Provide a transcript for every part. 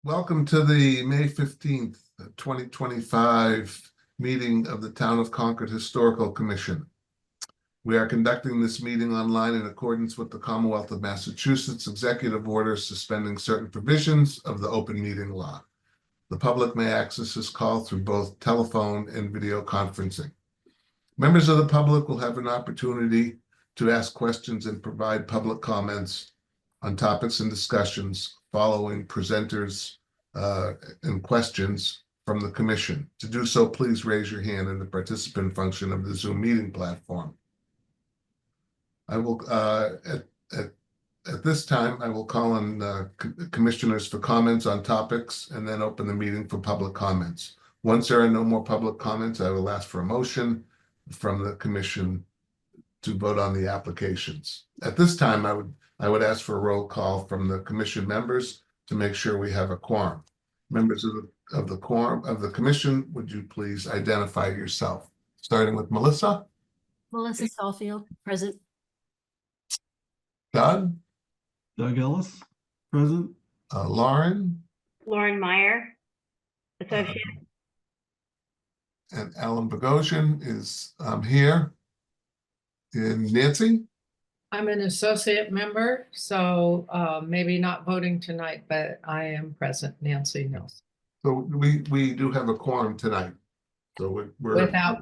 Welcome to the May 15th, 2025 meeting of the Town of Concord Historical Commission. We are conducting this meeting online in accordance with the Commonwealth of Massachusetts Executive Order suspending certain provisions of the open meeting law. The public may access this call through both telephone and video conferencing. Members of the public will have an opportunity to ask questions and provide public comments on topics and discussions following presenters and questions from the commission. To do so, please raise your hand in the participant function of the Zoom meeting platform. I will, at this time, I will call on commissioners for comments on topics and then open the meeting for public comments. Once there are no more public comments, I will ask for a motion from the commission to vote on the applications. At this time, I would ask for a roll call from the commission members to make sure we have a quorum. Members of the quorum of the commission, would you please identify yourself? Starting with Melissa. Melissa Caulfield, present. Doug. Doug Ellis, present. Lauren. Lauren Meyer, associate. And Alan Bogosian is here. And Nancy? I'm an associate member, so maybe not voting tonight, but I am present, Nancy Nelson. So we do have a quorum tonight. So we're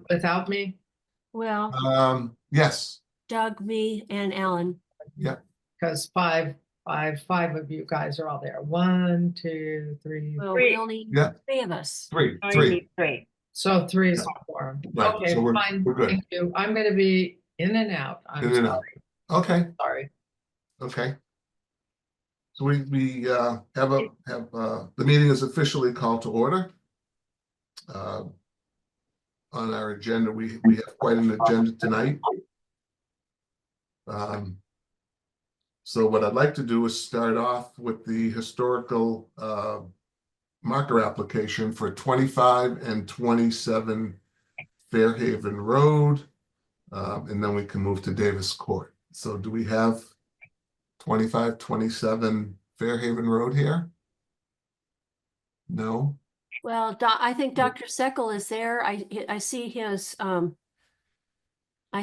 Without me? Well, yes. Doug, me, and Alan. Yeah. Because five of you guys are all there. 1, 2, 3. Well, Three. we only Yeah. 3 of us. Three. Three. So 3 is a quorum. Right, Okay, so we're fine. good. Thank you. I'm going to be in and out. I'm In and out. sorry. Okay. Sorry. Okay. So we have the meeting is officially called to order. On our agenda, we have quite an agenda tonight. So what I'd like to do is start off with the historical marker application for 25 and 27 Fairhaven Road, and then we can move to Davis Court. So do we have 25, 27 Fairhaven Road here? No? Well, I think Dr. Seckel is there. I see his, I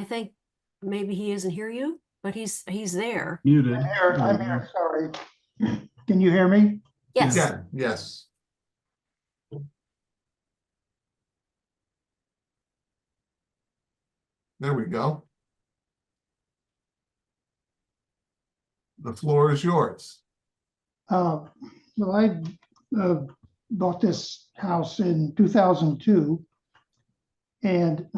think maybe he isn't hear you, but he's there. Muted. I'm here, sorry. Can you hear me? Yes. Yeah, yes. There we go. The floor is yours. Well, I bought this house in 2002. And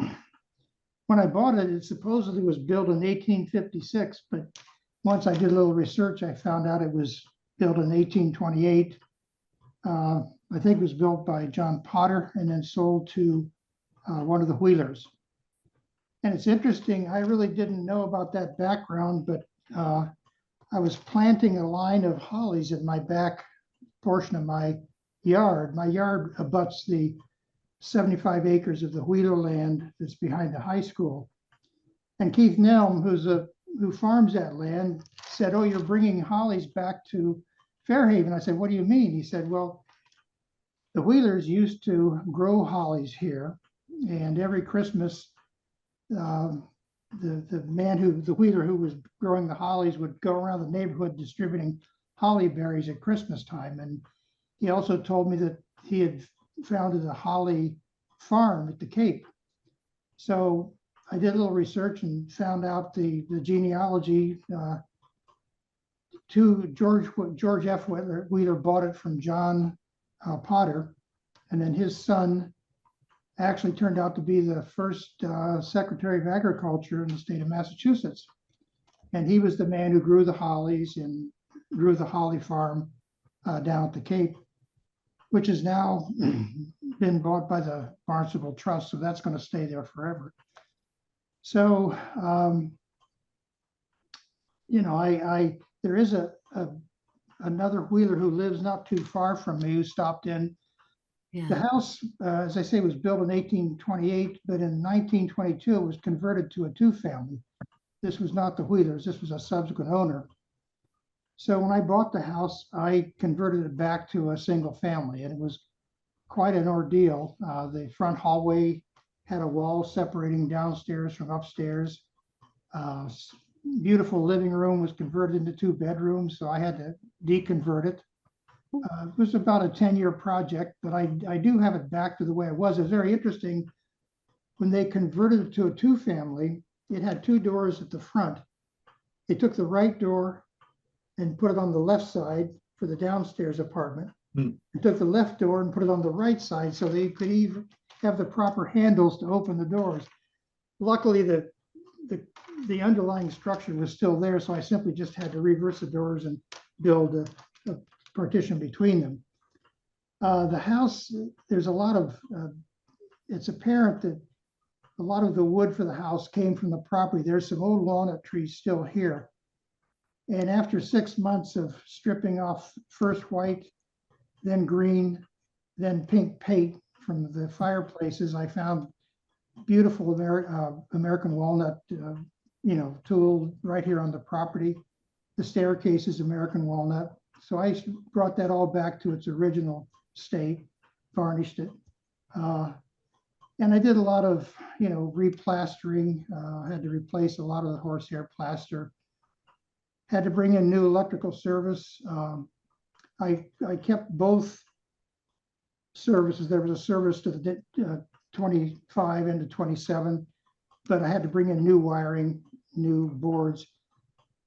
when I bought it, it supposedly was built in 1856. But once I did a little research, I found out it was built in 1828. I think it was built by John Potter and then sold to one of the Wheelers. And it's interesting, I really didn't know about that background, but I was planting a line of hollies in my back portion of my yard. My yard abuts the 75 acres of the Wheeler land that's behind the high school. And Keith Nelm, who farms that land, said, "Oh, you're bringing hollies back to Fairhaven." I said, "What do you mean?" He said, "Well, the Wheelers used to grow hollies here, and every Christmas, the Wheeler who was growing the hollies would go around the neighborhood distributing holly berries at Christmas time." And he also told me that he had founded a holly farm at the Cape. So I did a little research and found out the genealogy. George F. Wheeler bought it from John Potter, and then his son actually turned out to be the first Secretary of Agriculture in the state of Massachusetts. And he was the man who grew the hollies and grew the holly farm down at the Cape, which has now been bought by the Barnstable Trust. So that's going to stay there forever. So, there is another Wheeler who lives not too far from me who stopped in. Yeah. The house, as I say, was built in 1828, but in 1922, it was converted to a 2-family. This was not the Wheelers, this was a subsequent owner. So when I bought the house, I converted it back to a single family, and it was quite an ordeal. The front hallway had a wall separating downstairs from upstairs. Beautiful living room was converted into 2 bedrooms, so I had to deconvert it. It was about a 10-year project, but I do have it back to the way it was. It was very interesting. When they converted it to a 2-family, it had 2 doors at the front. They took the right door and put it on the left side for the downstairs apartment. Hmm. They took the left door and put it on the right side so they could even have the proper handles to open the doors. Luckily, the underlying structure was still there, so I simply just had to reverse the doors and build a partition between them. The house, there's a lot of, it's apparent that a lot of the wood for the house came from the property. There's some old walnut trees still here. And after 6 months of stripping off first white, then green, then pink paint from the fireplaces, I found beautiful American walnut, tool right here on the property. The staircase is American walnut. So I brought that all back to its original state, varnished it. And I did a lot of, replastering, had to replace a lot of the horsehair plaster. Had to bring in new electrical service. I kept both services. There was a service to the 25 into 27, but I had to bring in new wiring, new boards.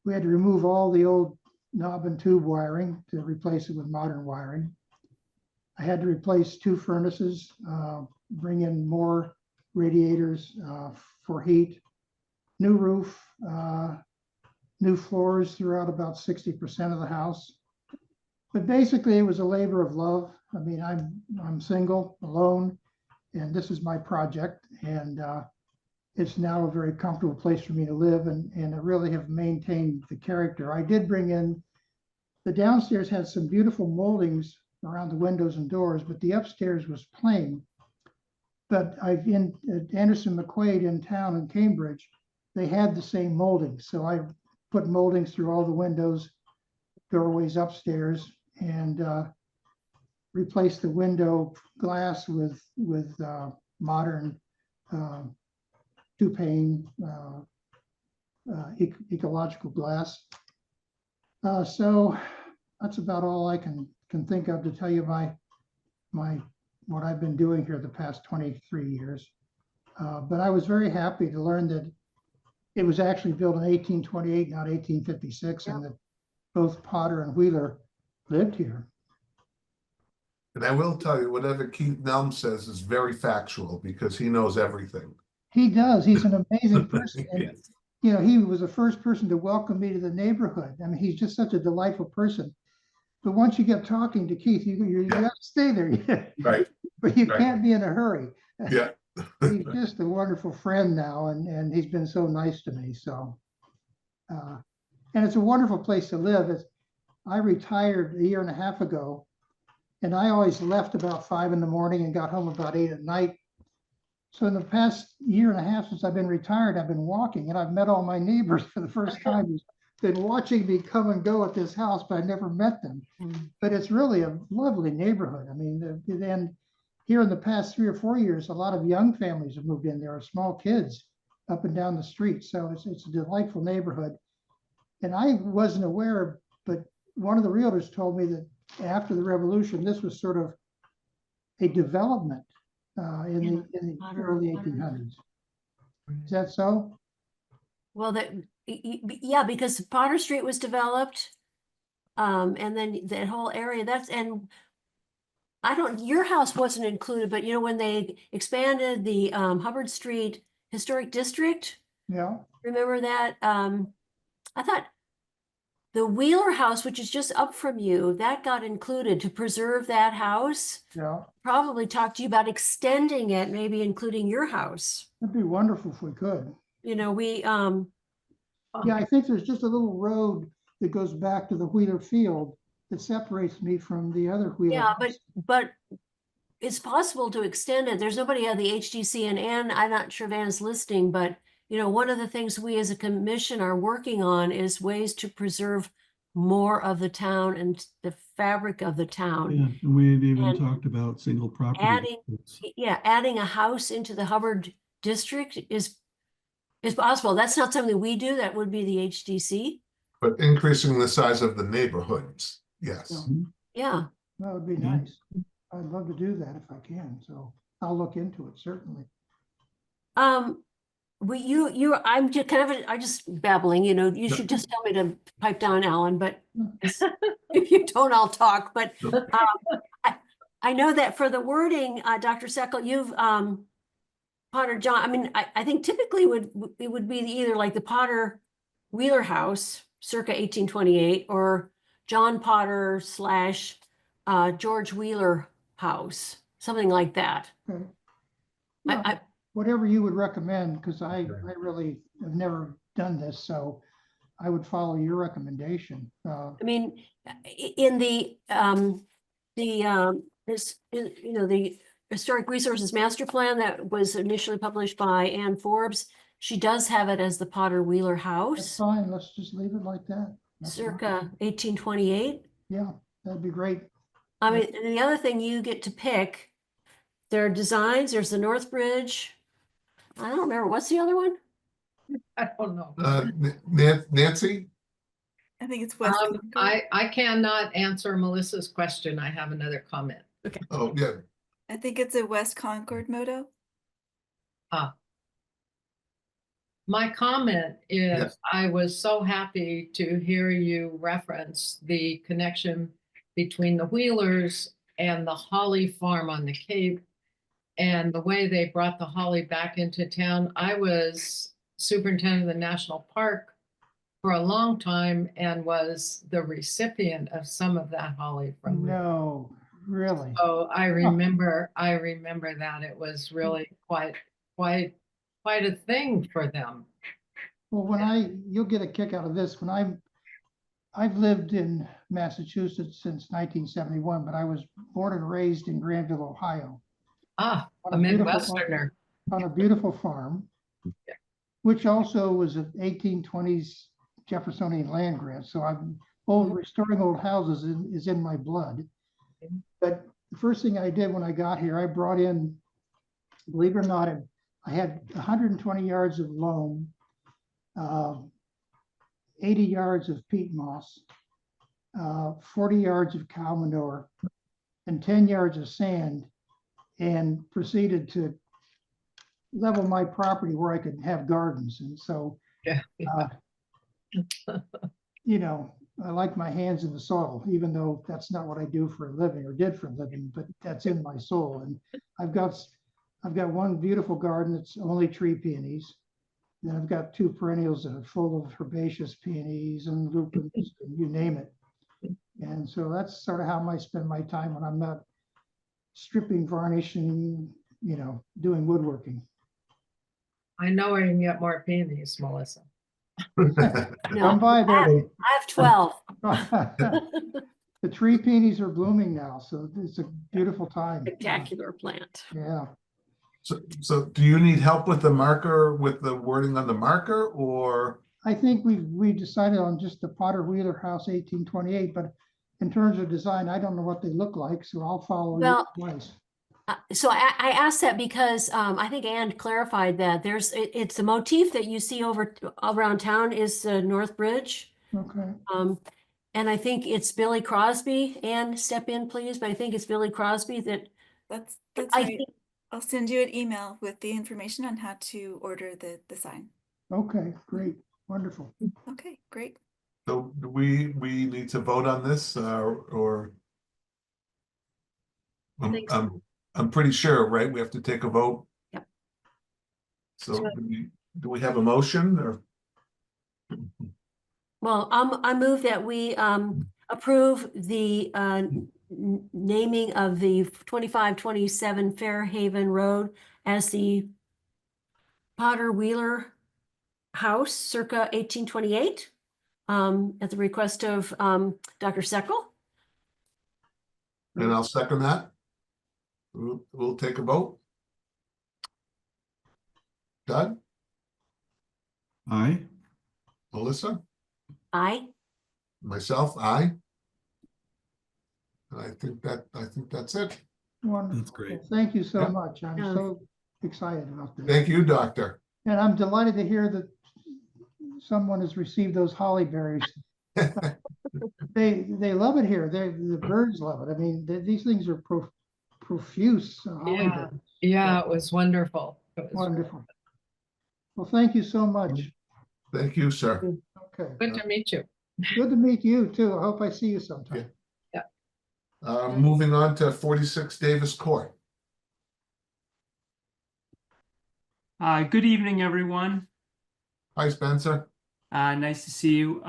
We had to remove all the old knob and tube wiring to replace it with modern wiring. I had to replace 2 furnaces, bring in more radiators for heat, new roof, new floors throughout about 60% of the house. But basically it was a labor of love. I mean, I'm single, alone, and this is my project. And it's now a very comfortable place for me to live, and I really have maintained the character. I did bring in, the downstairs had some beautiful moldings around the windows and doors, but the upstairs was plain. But I've in Anderson McQuaid in town in Cambridge, they had the same moldings. So I put moldings through all the windows, doorways upstairs, and replaced the window glass with modern 2-pane ecological glass. So that's about all I can think of to tell you what I've been doing here the past 23 years. But I was very happy to learn that it was actually built in 1828, not 1856, and that both Potter and Wheeler lived here. And I will tell you, whatever Keith Nelm says is very factual because he knows everything. He does. He's an amazing person. And, Yes. he was the first person to welcome me to the neighborhood. I mean, he's just such a delightful person. But once you get talking to Keith, you have to stay there. Right. But you Right. can't be in a hurry. Yeah. He's just a wonderful friend now, and he's been so nice to me. So, and it's a wonderful place to live. I retired a year and a half ago, and I always left about 5 in the morning and got home about 8 at night. So in the past year and a half since I've been retired, I've been walking, and I've met all my neighbors for the first time. Who's been watching me come and go at this house, but I never met them. But it's really a lovely neighborhood. I mean, then here in the past 3 or 4 years, a lot of young families have moved in. There are small kids up and down the street. So it's a delightful neighborhood. And I wasn't aware, but one of the realtors told me that after the revolution, this was sort of a development in the early 1800s. Is that so? Well, yeah, because Potter Street was developed. And then that whole area, your house wasn't included, but when they expanded the Hubbard Street Historic District, Yeah. remember that? I thought the Wheeler house, which is just up from you, that got included to preserve that house. Yeah. Probably talk to you about extending it, maybe including your house. That'd be wonderful if we could. Yeah, I think there's just a little road that goes back to the Wheeler field that separates me from the other Wheeler. Yeah, house. but it's possible to extend it. There's nobody at the HDC, and Ann, I'm not sure if Ann's listening, but one of the things we as a commission are working on is ways to preserve more of the town and the fabric of the town. Yeah, and we had even And talked about single property. adding- districts. Yeah, adding a house into the Hubbard district is possible. That's not something we do. That would be the HDC. But increasing the size of the neighborhoods, yes. Yeah, That would be Yeah. nice. I'd love to do that if I can, so I'll look into it, certainly. I'm just I'm just babbling, you know, you Yeah. should just tell me to pipe down, Alan, but if you don't, I'll talk, but, No. I know that for the wording, Dr. Seckel, you've, Potter John, I mean, I think typically it would be either like the Potter Wheeler House circa 1828 or John Potter / George Wheeler House, something like that. Okay. I, Whatever you would recommend, because I Okay. really have never done this, so I would follow your recommendation. I mean, in the, you know, the Historic Resources Master Plan that was initially published by Ann Forbes, she does have it as the Potter Wheeler That's House, fine, let's just leave it like that. That's fine. circa 1828. Yeah, that'd be great. I mean, and the other thing you get to pick, there are designs, there's the North Bridge. I don't remember, what's the other one? I don't know. Nancy? I think it's West Concord. I cannot answer Melissa's question. I have another comment. Oh, yeah, I think it's a West Concord motto. My comment is, Yes. I was so happy to hear you reference the connection between the Wheelers and the Holly Farm on the Cape and the way they brought the holly back into town. I was superintendent of the national park for a long time and was the recipient of some of that holly from. No, really. So I remember that it was really quite a thing for them. Well, you'll get a kick out of this, I've lived in Massachusetts since 1971, but I was born and raised in Granville, Ohio. Ah, On a beautiful farm- Midwesterner. On a beautiful farm, Yeah. which also was an 1820s Jeffersonian land grant. So restoring old houses is in my blood. But the first thing I did when I got here, I brought in, believe it or not, I had 120 yards of loam, 80 yards of peat moss, 40 yards of cow manure, and 10 yards of sand, and proceeded to level my property where I could have gardens. And so, Yeah. you know, I like my hands in the soil, even though that's not what I do for a living or did for a living, but that's in my soul. And I've got one beautiful garden that's only tree peonies. Then I've got two perennials that are full of herbaceous peonies and lupins, and you name it. And so that's sort of how I spend my time when I'm not stripping, varnishing, you know, doing woodworking. I know where you can get more peonies, Melissa. Come No, by there. I have 12. The tree peonies are blooming now, so it's a beautiful time. Spectacular plant. Yeah. So do you need help with the marker, with the wording on the marker, or? I think we decided on just the Potter Wheeler House 1828, but in terms of design, I don't know what they look like, so I'll follow your Well, advice. So I asked that because I think Ann clarified that it's a motif that you see around town is the North Bridge. Okay, And I think it's Billy Crosby. Ann, step in, please. But I think it's Billy Crosby that That's I right. think, I'll send you an email with the information on how to order the sign. okay, great, wonderful. Okay, great. So do we need to vote on this, or? I think so. I'm pretty sure, right? We have to take a vote. Yep. So So- do we have a motion, or? well, I move that we approve the naming of the 2527 Fairhaven Road as the Potter Wheeler House circa 1828 at the request of Dr. Seckel. And I'll second that. We'll take a vote. Doug, Aye. Melissa, Aye. Myself, aye. And I think that's it. Wonderful. That's great. Well, thank you so Yeah. much. I'm Yeah. so excited about this. Thank you, Doctor. And I'm delighted to hear that someone has received those holly berries. They love it here. The birds love it. I mean, these things are profuse. Holly Yeah. berries. Yeah, it was wonderful. It was Wonderful. Well, thank you so much. Thank you, sir. Okay. good to meet you. Good to meet you too. I hope I see you sometime. Moving on to 46 Davis Court. Good evening, everyone. Hi, Spencer. Nice to see you.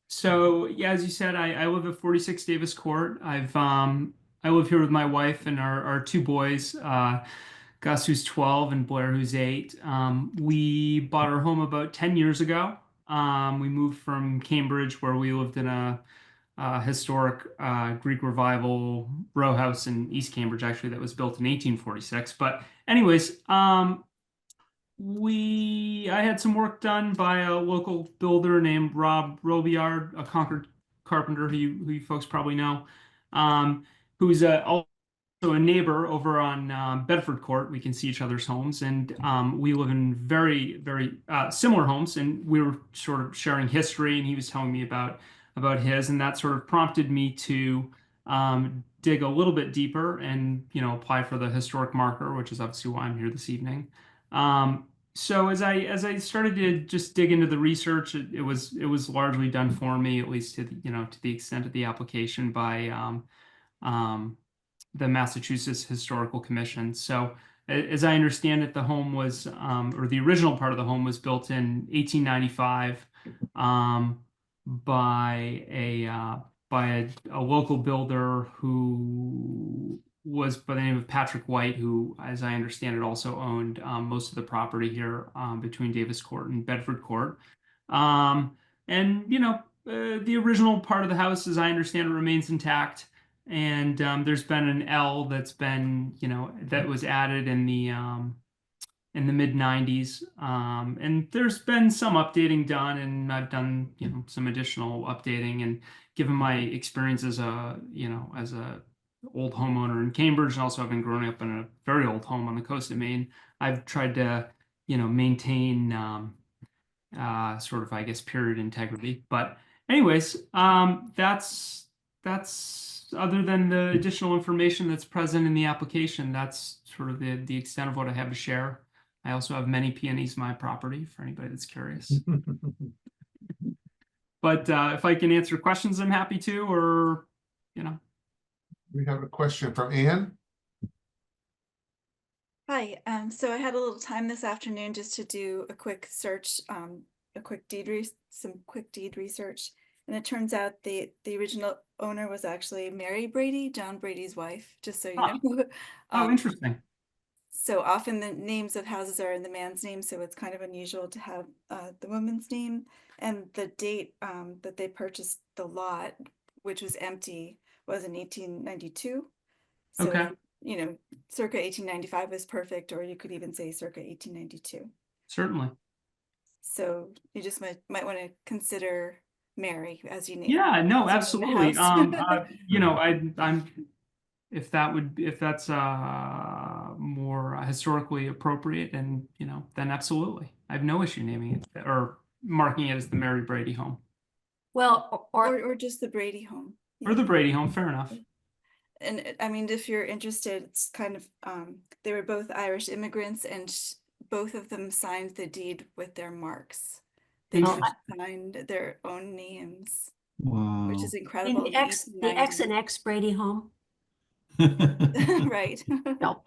So yeah, as you said, I live at 46 Davis Court. I live here with my wife and our two boys, Gus, who's 12, and Blair, who's 8. We bought our home about 10 years ago. We moved from Cambridge, where we lived in a historic Greek Revival row house in East Cambridge, actually, that was built in 1846. But anyways, I had some work done by a local builder named Rob Robillard, a Concord carpenter who you folks probably know, who's also a neighbor over on Bedford Court. We can see each other's homes, and we live in very, very similar homes, and we were sort of sharing history, and he was telling me about his, and that sort of prompted me to dig a little bit deeper and, apply for the historic marker, which is obviously why I'm here this evening. So as I started to just dig into the research, it was largely done for me, at least to the extent of the application by the Massachusetts Historical Commission. So as I understand it, the home was, or the original part of the home was built in 1895 by a local builder who was by the name of Patrick White, who, as I understand it, also owned most of the property here between Davis Court and Bedford Court. The original part of the house, as I understand it, remains intact. And there's been an L that's been, that was added in the mid 90s. And there's been some updating done, and I've done, some additional updating. And given my experience as a old homeowner in Cambridge, and also having grown up in a very old home on the coast of Maine, I've tried to, maintain sort of, I guess, period integrity. But anyways, that's other than the additional information that's present in the application, that's sort of the extent of what I have to share. I also have many peonies on my property for anybody that's curious. But if I can answer questions, I'm happy to, or, We have a question from Anne. Hi, so I had a little time this afternoon just to do a quick search, some quick deed research. And it turns out the original owner was actually Mary Brady, John Brady's wife, just so you know. Oh, interesting. So often the names of houses are in the man's name, so it's kind of unusual to have the woman's name. And the date that they purchased the lot, which was empty, was in 1892. So, Okay. circa 1895 was perfect, or you could even say circa 1892. Certainly. So you just might want to consider Mary as you name. Yeah, no, as you name the absolutely. house. I'm if that's more historically appropriate, and then absolutely, I have no issue naming it or marking it as the Mary Brady home Well, or just the Brady home. or the Brady home. Fair enough. And I mean, if you're interested, it's kind of they were both Irish immigrants, and both of them signed the deed with their marks. They Oh, didn't sign their own names, Wow. which is in incredible. the X and X Brady home. Right. No,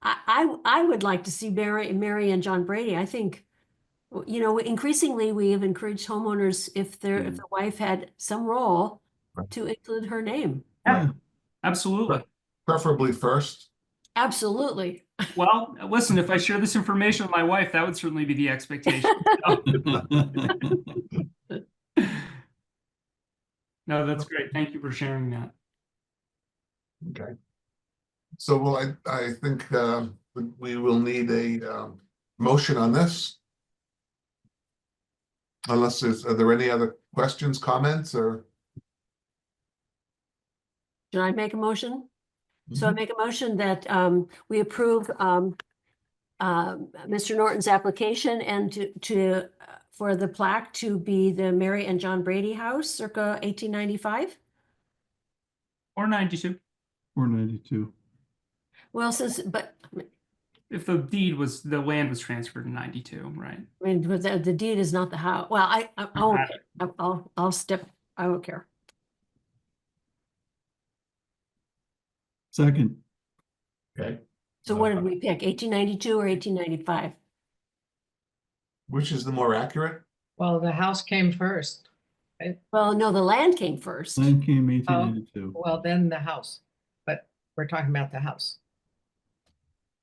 I would like to see Mary and John Brady. I think, increasingly we have encouraged homeowners, if the wife had some role, to include her name. Yeah, absolutely. Preferably first. Absolutely. Well, listen, if I share this information with my wife, that would certainly be the expectation. No, that's great. Thank you for sharing that. Okay. So, well, I think we will need a motion on this. Are there any other questions, comments, or? Should I make a motion? So I make a motion that we approve Mr. Norton's application and to for the plaque to be the Mary and John Brady House circa 1895. Or 92. Or 92. Well, If the land was transferred in 92, right? I mean, but the deed is not the house. Well, I'll step, I won't care. Second, Okay, So what did we pick? 1892 or 1895? which is the more accurate? Well, the house came first. Well, no, the land came first. land came 1892. Well, then the house, but we're talking about the house.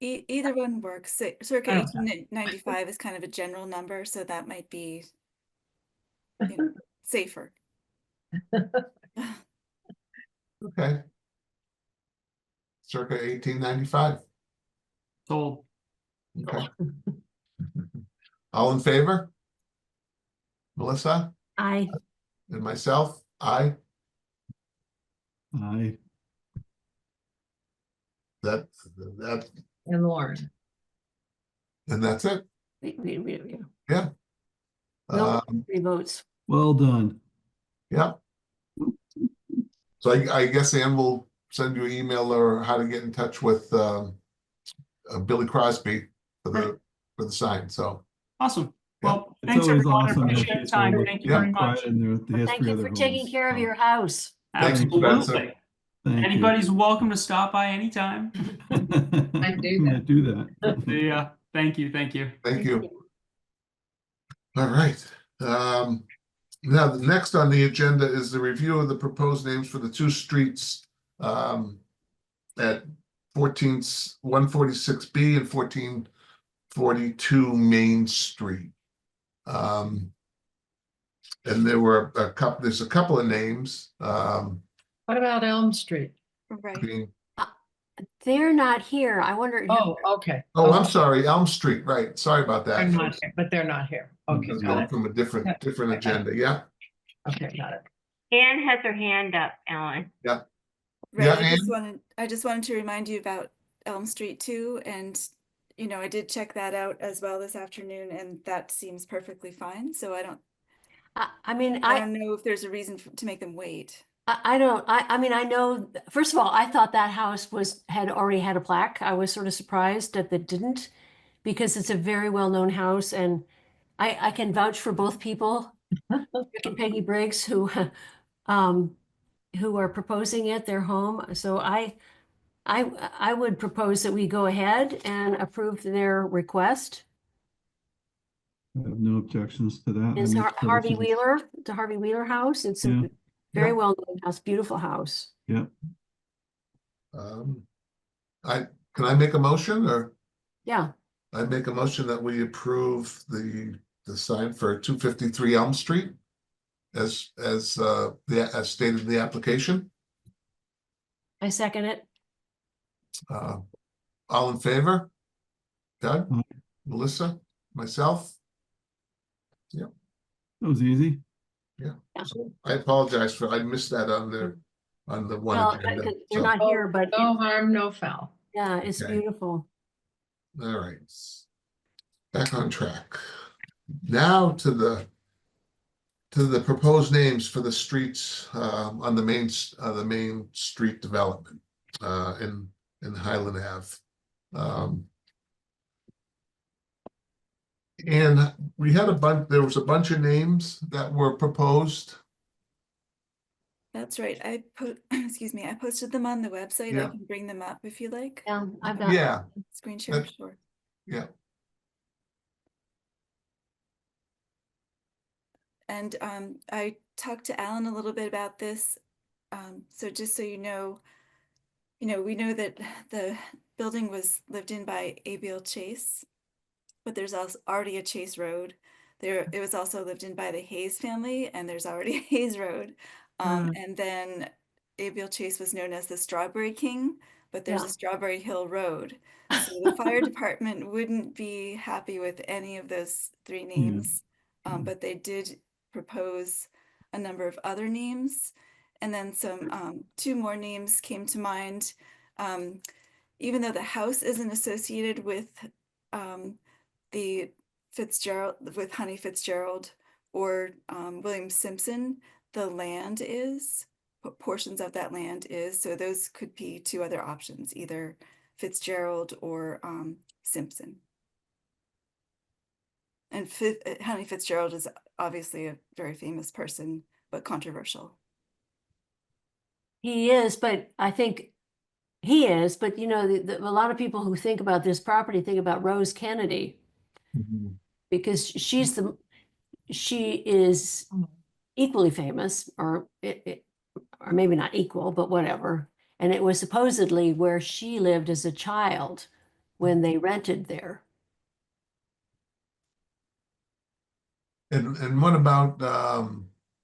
Either one works. Circa Oh. 1895 is kind of a general number, so that might be safer. Okay. Circa 1895. Sold. Okay. All in favor? Melissa I, and myself, aye. Aye. That, And Lauren. and that's it. no, Um, 3 votes. Well done. yeah. So I guess Ann will send you an email or how to get in touch with Billy Crosby for the sign. So Awesome. Yeah. Well, It's thanks always everyone. I awesome. to appreciate have the time. people Thank you Yeah. very pride much. in the Thank history you of for their taking homes. care of So, your house. Thanks, Spencer. Absolutely. thank you. Anybody's welcome to stop by anytime. I do that. I do that. Yeah. Thank you. Thank you. Thank you. All right. Now, the next on the agenda is the review of the proposed names for the 2 streets at 146B and 1442 Main Street. And there's a couple of names. What about Elm Street? Right. Being, They're not here. I wonder. Oh, okay. oh, I'm sorry, Elm Street, right. Sorry about They're that. not here, but they're not here. Okay, Because got we're it. from a different agenda, yeah. Okay, got it. Anne has her hand up, Ellen. Right. Yeah, I just wanted to remind you about Elm Street too, and I did check that out as well this afternoon, and that seems perfectly fine. So I don't know if there's a reason to make them wait. I don't, I mean, I know, first of all, I thought that house had already had a plaque. I was sort of surprised that it didn't, because it's a very well-known house, and I can vouch for both people, Rick and Peggy Briggs, who are proposing it, their home. So I would propose that we go ahead and approve their request. I have no objections to that. It's That makes Harvey perfect sense. Wheeler, the Harvey Wheeler house. It's Yeah. a very Yeah. well-known house, beautiful house. Yeah. Can I make a motion, or Yeah, I make a motion that we approve the sign for 253 Elm Street as stated in the application? I second it. All in favor? Doug, Aye. Melissa, myself? That was easy. So I apologize I missed that on the one Well, agenda. they're So, not here, but No harm, no foul. yeah, it's Okay. beautiful. all right. Back on track. Now to the proposed names for the streets on the main street development in Highland Ave. And we had there was a bunch of names that were proposed. That's right. Excuse me. I posted them on the website. I Yeah. can bring them up if you like. Yeah, I've got. Yeah, Screen share, That- sure. yeah. And I talked to Alan a little bit about this. So just so you know, we know that the building was lived in by Abiel Chase, but there's also already a Chase Road. It was also lived in by the Hayes family, and there's already a Hayes Road. And then Abiel Chase was known as the Strawberry King, but there's Yeah. a Strawberry Hill Road. So the fire department wouldn't be happy with any of those 3 names. but they did propose a number of other names. And then two more names came to mind. Even though the house isn't associated with the Fitzgerald, with Honey Fitzgerald or William Simpson, the land is, portions of that land is, so those could be two other options, either Fitzgerald or Simpson. And Honey Fitzgerald is obviously a very famous person, but controversial. He is, but I think he is, but you know, a lot of people who think about this property think about Rose Kennedy because she is equally famous, or or maybe not equal, but whatever. And it was supposedly where she lived as a child when they rented there. And what about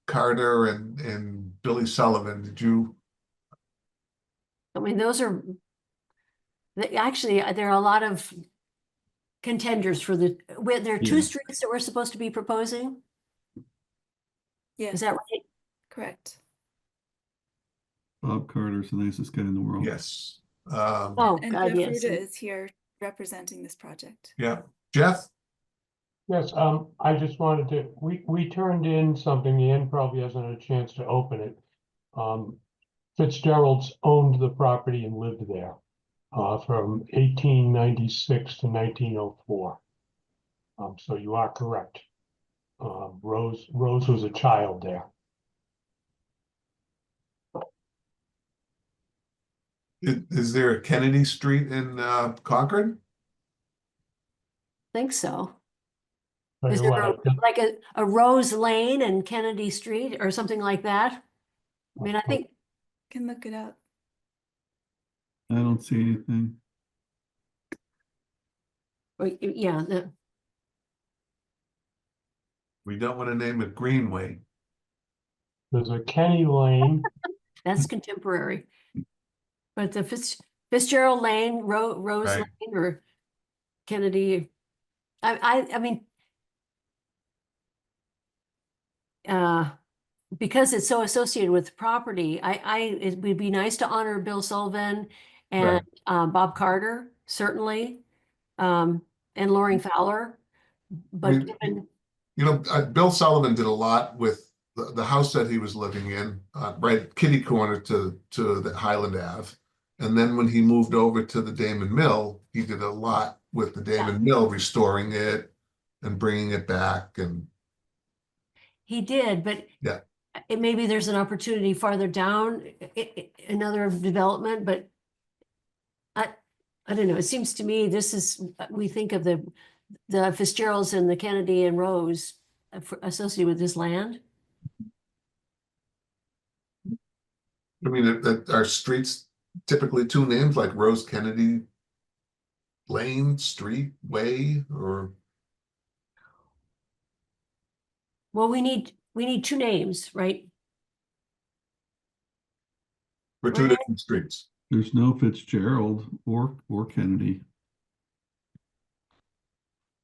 Carter and Billy Sullivan? Did you? I mean, those are actually there are a lot of contenders for there are two Yeah. streets that we're supposed to be proposing. Yeah, Is that right? correct. Bob Carter's the nicest guy in the world. Yes. Oh, And God, Jeff yes. Ruda is here representing this project. Yeah, Jeff? Yes, I just wanted to, we turned in something, Ann probably hasn't had a chance to open it. Fitzgerald's owned the property and lived there, from 1896 to 1904. So you are correct. Rose was a child there. Is there a Kennedy Street in Concord? Think so. Tell Is you there what, like a Rose Lane and Kennedy Street or something like that? I mean, I think Can look it up. I don't see anything. yeah, We don't want to name it Greenway. there's a Kenny Lane. that's contemporary. But the Fitzgerald Lane, Rose Right. Lane, or Kennedy, I mean, because it's so associated with property, it would be nice to honor Bill Sullivan and Bob Carter, certainly, and Loring Fowler. But mean, given, You know, Bill Sullivan did a lot with the house that he was living in, right kitty corner to the Highland Ave. And then when he moved over to the Damon Mill, he did a lot with the Damon Mill, restoring it and bringing it back. And he did, but Yeah. maybe there's an opportunity farther down, another development, but I don't know. It seems to me this is, we think of the Fitzgeralds and the Kennedy and Rose associated with this land. I mean, that are streets typically two names like Rose Kennedy Lane, Street, Way, or Well, we need two names, right? for two Right. different streets. There's no Fitzgerald or Kennedy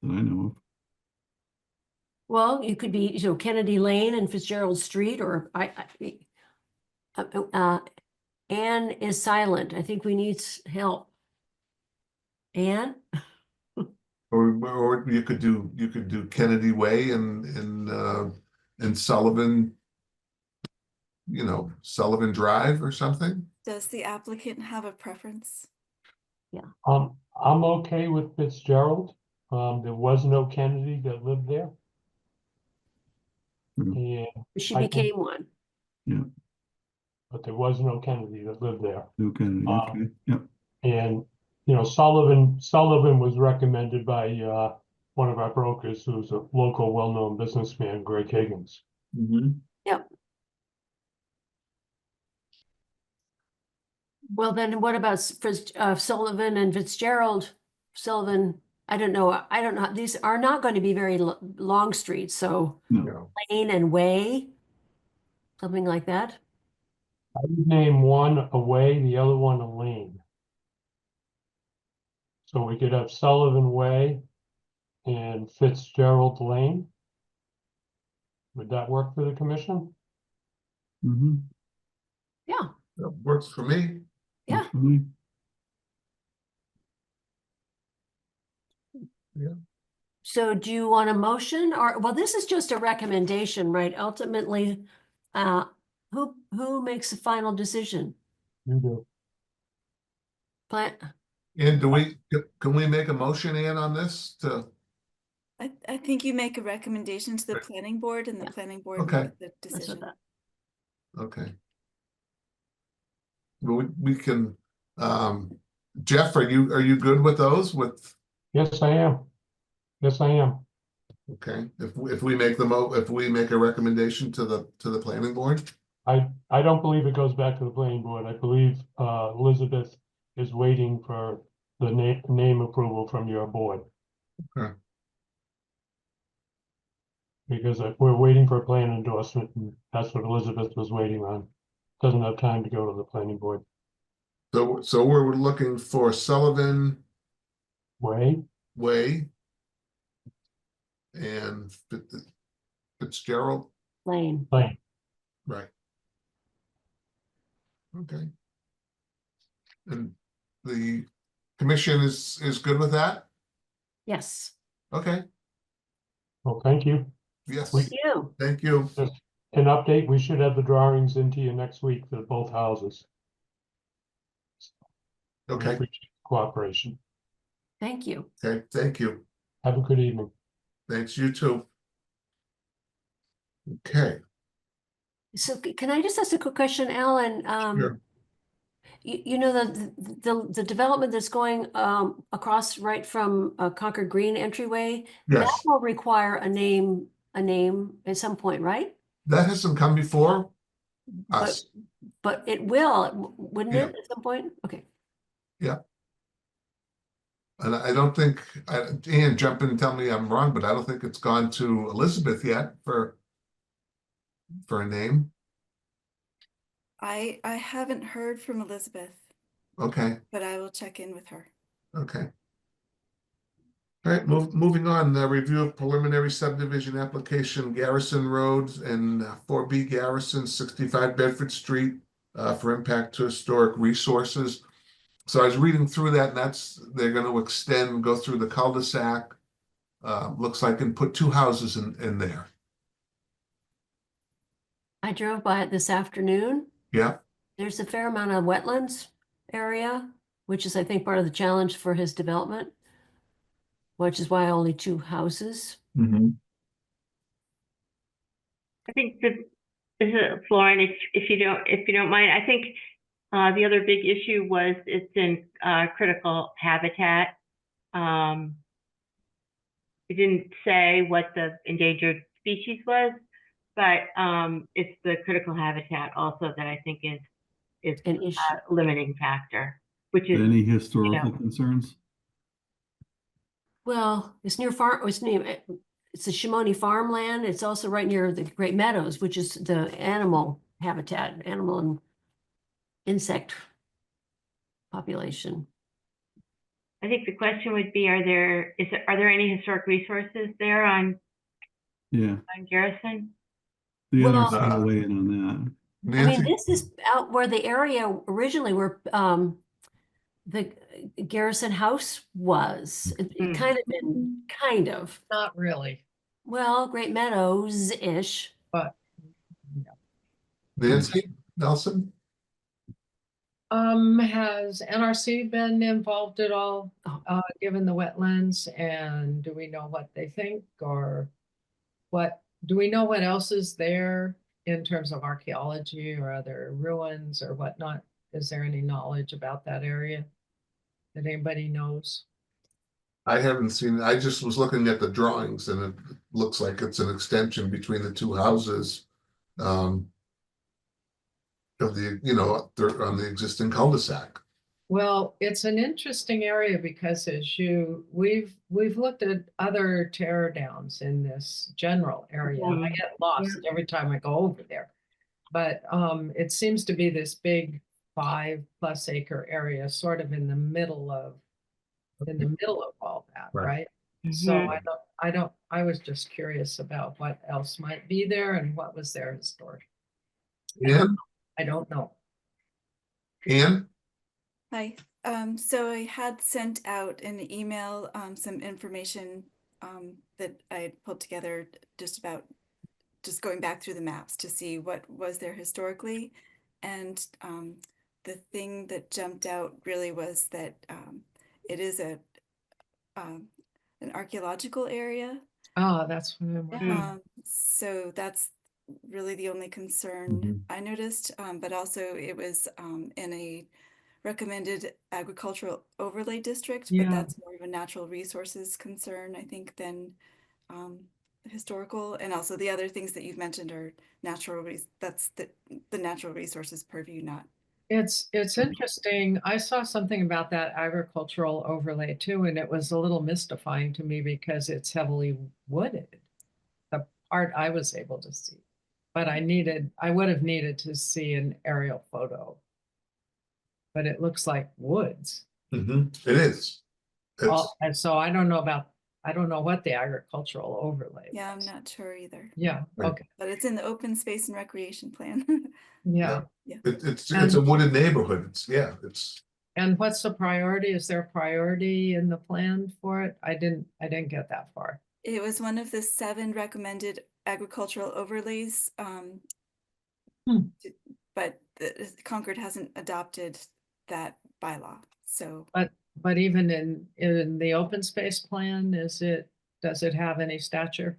that I know of. Well, you could be, Kennedy Lane and Fitzgerald Street, or Anne is silent. I think we need help. Anne? Or you could do Kennedy Way and Sullivan, Sullivan Drive or something. Does the applicant have a preference? I'm okay with Fitzgerald. There was no Kennedy that lived there. Mhm. And, She I became one. but there was no Kennedy that lived there. No Kennedy, okay, yep. And, Sullivan was recommended by, one of our brokers, who's a local, well-known businessman, Greg Higgins. Yep. Well, then what about Sullivan and Fitzgerald? Sullivan, I don't know. These are not going to be very long streets, so No, Lane and Way, something like that. I would name one a way, the other one a lane. So we could have Sullivan Way and Fitzgerald Lane. Would that work for the commission? Mm-hmm. Yeah, That works for me. Yeah. so do you want a motion or, well, this is just a recommendation, right? Ultimately, who makes the final decision? You do. Plant, And can we make a motion, Ann, on this to, I think you make a recommendation to the Right. planning board and the Yeah. planning board Okay. makes the that's what decision. that, okay. Well, we can, Jeff, are you good with those with, Yes, I am. Yes, I am. okay, if we make if we make a recommendation to the planning board? I don't believe it goes back to the planning board. I believe Elizabeth is waiting for the name approval from your board. Okay. Because we're waiting for a plan endorsement, and that's what Elizabeth was waiting on. Doesn't have time to go to the planning board. So we're looking for Sullivan Way, Way and Fitzgerald, Lane. Lane. right? Okay. And the commission is good with that? Yes, Okay, Well, thank you. yes, you. thank you. An update, we should have the drawings into you next week for both houses. We Okay, appreciate Cooperation. Thank you. okay, thank you. Have a good evening. Thanks, you too. Okay, So can I just ask a quick question, Alan? sure. You know, the development that's going across right from Concord Green entryway, that Yes, will require a name at some point, right? that hasn't come before But us. but it will, wouldn't Yeah. it, at some point? Okay. And I don't think, Ian, jump in and tell me I'm wrong, but I don't think it's gone to Elizabeth yet for a name. I haven't heard from Elizabeth, Okay, but I will check in with her. okay. All right, moving on, the review of preliminary subdivision application Garrison Road and 4B Garrison, 65 Bedford Street, for impact to historic resources. So I was reading through that, and they're going to extend, go through the cul-de-sac. Looks like, and put two houses in there. I drove by it this afternoon. Yeah, There's a fair amount of wetlands area, which is, I think, part of the challenge for his development, which is why only two houses. I think Lauren, if you don't mind, I think the other big issue was it's in critical habitat. It didn't say what the endangered species was, but it's the critical habitat also that I think is An issue. a limiting factor, which is Any historical concerns? Well, it's near it's the Shimoni farmland. It's also right near the Great Meadows, which is the animal habitat, animal and insect population. I think the question would be, are there any historic resources there on Yeah, Garrison? the Well- NRC will weigh in on that. I mean, Nancy, this is out where the area originally where the Garrison House was. It Mm. kind of, Not really, well, Great Meadows-ish. but Nancy Nelson? has NRC been involved at all, Oh. given the wetlands, and do we know what they think, or do we know what else is there in terms of archaeology or other ruins or whatnot? Is there any knowledge about that area that anybody knows? I haven't seen, I just was looking at the drawings and it looks like it's an extension between the two houses. Of the, they're on the existing cul-de-sac. Well, it's an interesting area because we've looked at other tear downs in this general area. I get lost every time I go over there. But it seems to be this big 5+ acre area, sort of in the middle of all that, Right. right? So Mhm. I was just curious about what else might be there and what was there historic. Ann, I don't know. Ann? Hi, so I had sent out an email, some information that I had pulled together just about just going back through the maps to see what was there historically. And the thing that jumped out really was that it is an archaeological area. Oh, that's what I'm wondering. So that's really the only concern I noticed, but also it was in a recommended agricultural overlay district, but Yeah. that's more of a natural resources concern, I think, than historical. And also the other things that you've mentioned are that's the natural resources purview, not. It's interesting. I saw something about that agricultural overlay too, and it was a little mystifying to me because it's heavily wooded. The part I was able to see, but I would have needed to see an aerial photo. But it looks like woods. It is. It's, And so I don't know what the agricultural overlay Yeah, was. I'm not sure either, Yeah, Right. okay, but it's in the open space and recreation plan. yeah. it's a wooded neighborhood. It's, And what's the priority? Is there a priority in the plan for it? I didn't get that far. It was one of the 7 recommended agricultural overlays, but Concord hasn't adopted that bylaw, so. But even in the open space plan, does it have any stature?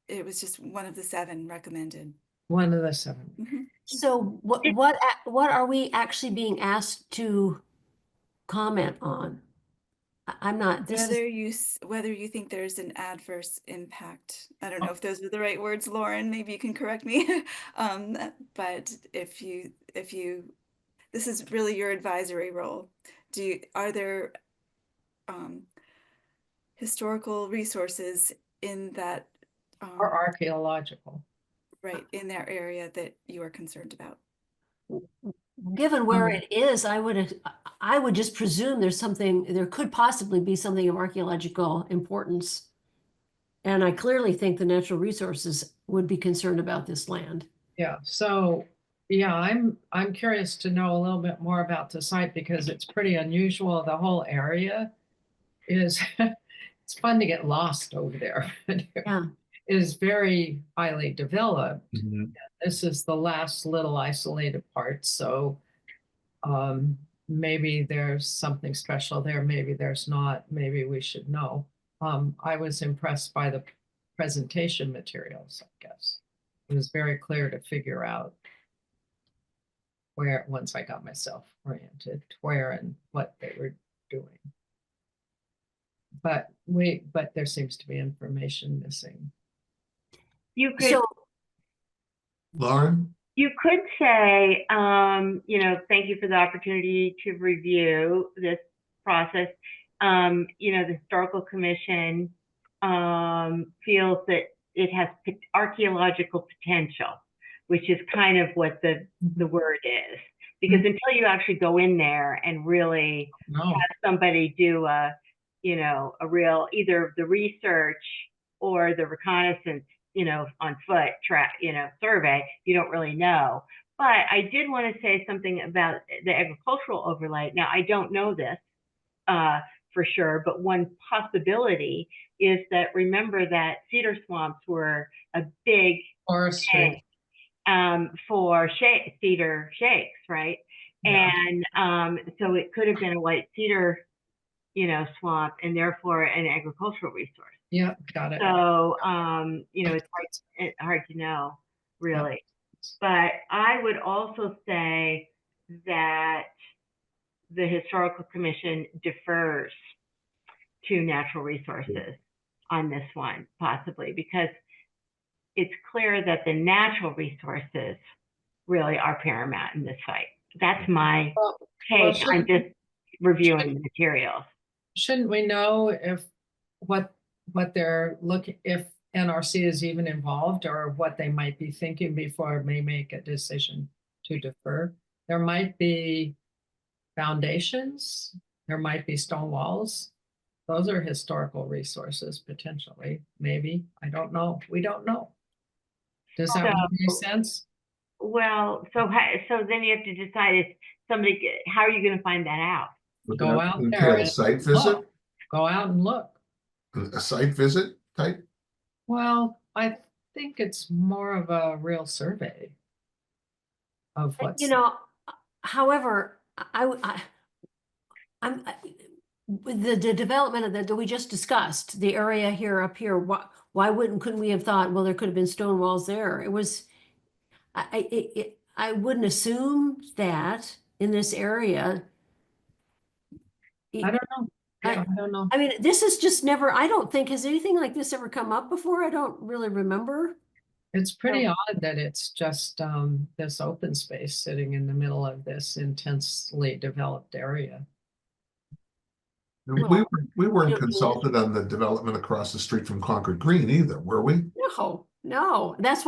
It was just one of the 7 recommended. One of the 7. Mhm. So what are we actually being asked to comment on? I'm not, this is, Whether you think there's an adverse impact. I don't know if those are the right words, Lauren, maybe you can correct me. But if you, this is really your advisory role. Are there historical resources in that, Or archaeological. right, in their area that you are concerned about? given where it is, I would just presume there could possibly be something of archaeological importance. And I clearly think the natural resources would be concerned about this land. Yeah, so, yeah, I'm curious to know a little bit more about the site because it's pretty unusual. The whole area is, it's fun to get lost over there. Yeah. It is very highly developed. This is the last little isolated part, so maybe there's something special there, maybe there's not, maybe we should know. I was impressed by the presentation materials, I guess. It was very clear to figure out where, once I got myself oriented, where and what they were doing. But there seems to be information missing. You could So, Lauren? You could say, thank you for the opportunity to review this process. The Historical Commission feels that it has archaeological potential, which is kind of what the word is. Because until you actually go in there and really have somebody do a real, either the research or the reconnaissance, on foot survey, you don't really know. But I did want to say something about the agricultural overlay. Now, I don't know this for sure, but one possibility is that, remember that cedar swamps were a big Forestry. for cedar shakes, right? Yeah. And so it could have been a white cedar, swamp, and therefore an agricultural resource. Yeah, got it. So, it's hard to know, really. But I would also say that the Historical Commission defers to natural resources on this one, possibly, because it's clear that the natural resources really are paramount in this site. That's my take on just reviewing the materials. Shouldn't we know if what they're looking, if NRC is even involved, or what they might be thinking before they make a decision to defer? There might be foundations There might be stone walls. Those are historical resources potentially, maybe. I don't know. We don't know. Does that make any So- sense? Well, so then you have to decide if how are you going to find that out? Would Go that out there entail a and site visit, look. Go out and look. a site visit type? Well, I think it's more of a real survey of what's. You know, however, I'm, with the development of that we just discussed, the area here up here, why couldn't we have thought, well, there could have been stone walls there? It was, I wouldn't assume that in this area. I don't know. Yeah, I don't know. I mean, this is just never, I don't think, has anything like this ever come up before? I don't really remember. It's pretty odd that it's just this open space sitting in the middle of this intensely developed area. We weren't Yeah. consulted on the development across the street from Concord Green either, were we? No, that's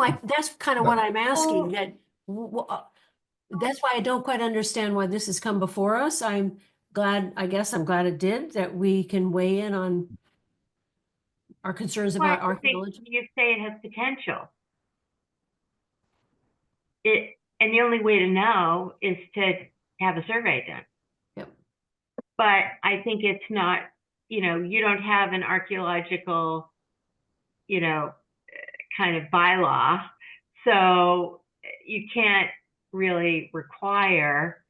kind of what I'm asking, that, that's why I don't quite understand why this has come before us. I'm glad it did, that we can weigh in on our concerns about Well, I think archaeology. you say it has potential. And the only way to know is to have a survey done. Yep. But I think it's not, you don't have an archaeological, kind of bylaw. So you can't really require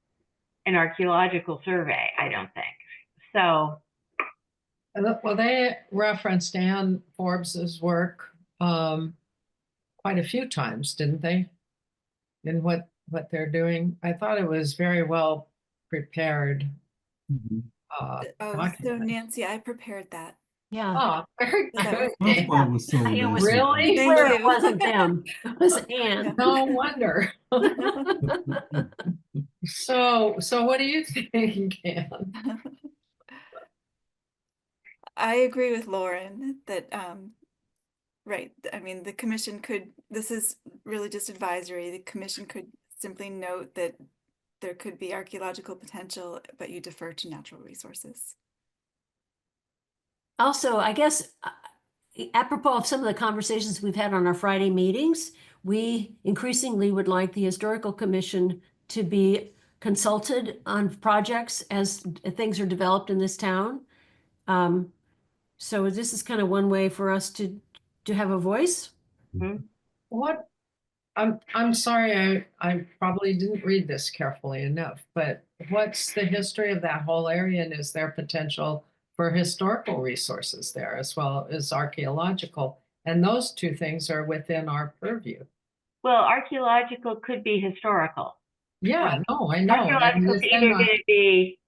an archaeological survey, I don't think. So, Well, they referenced Ann Forbes's work quite a few times, didn't they? In what they're doing. I thought it was very well prepared. Mhm. Oh, so document. Nancy, I prepared that. Yeah. Oh, very So- good. That's why it was so. It was basic. Really? Thank Clear it you. wasn't them, it was Anne. No wonder. So what do you think, Ann? I agree with Lauren that, right, I mean, the commission could, this is really just advisory. The commission could simply note that there could be archaeological potential, but you defer to natural resources. Also, I guess, apropos of some of the conversations we've had on our Friday meetings, we increasingly would like the Historical Commission to be consulted on projects as things are developed in this town. So this is kind of one way for us to have a voice. What? I'm sorry, I probably didn't read this carefully enough, but what's the history of that whole area, and is there potential for historical resources there as well as archaeological? And those two things are within our purview. well, archaeological could be historical. Yeah, no, I know. and Archaeological is within either our- going to be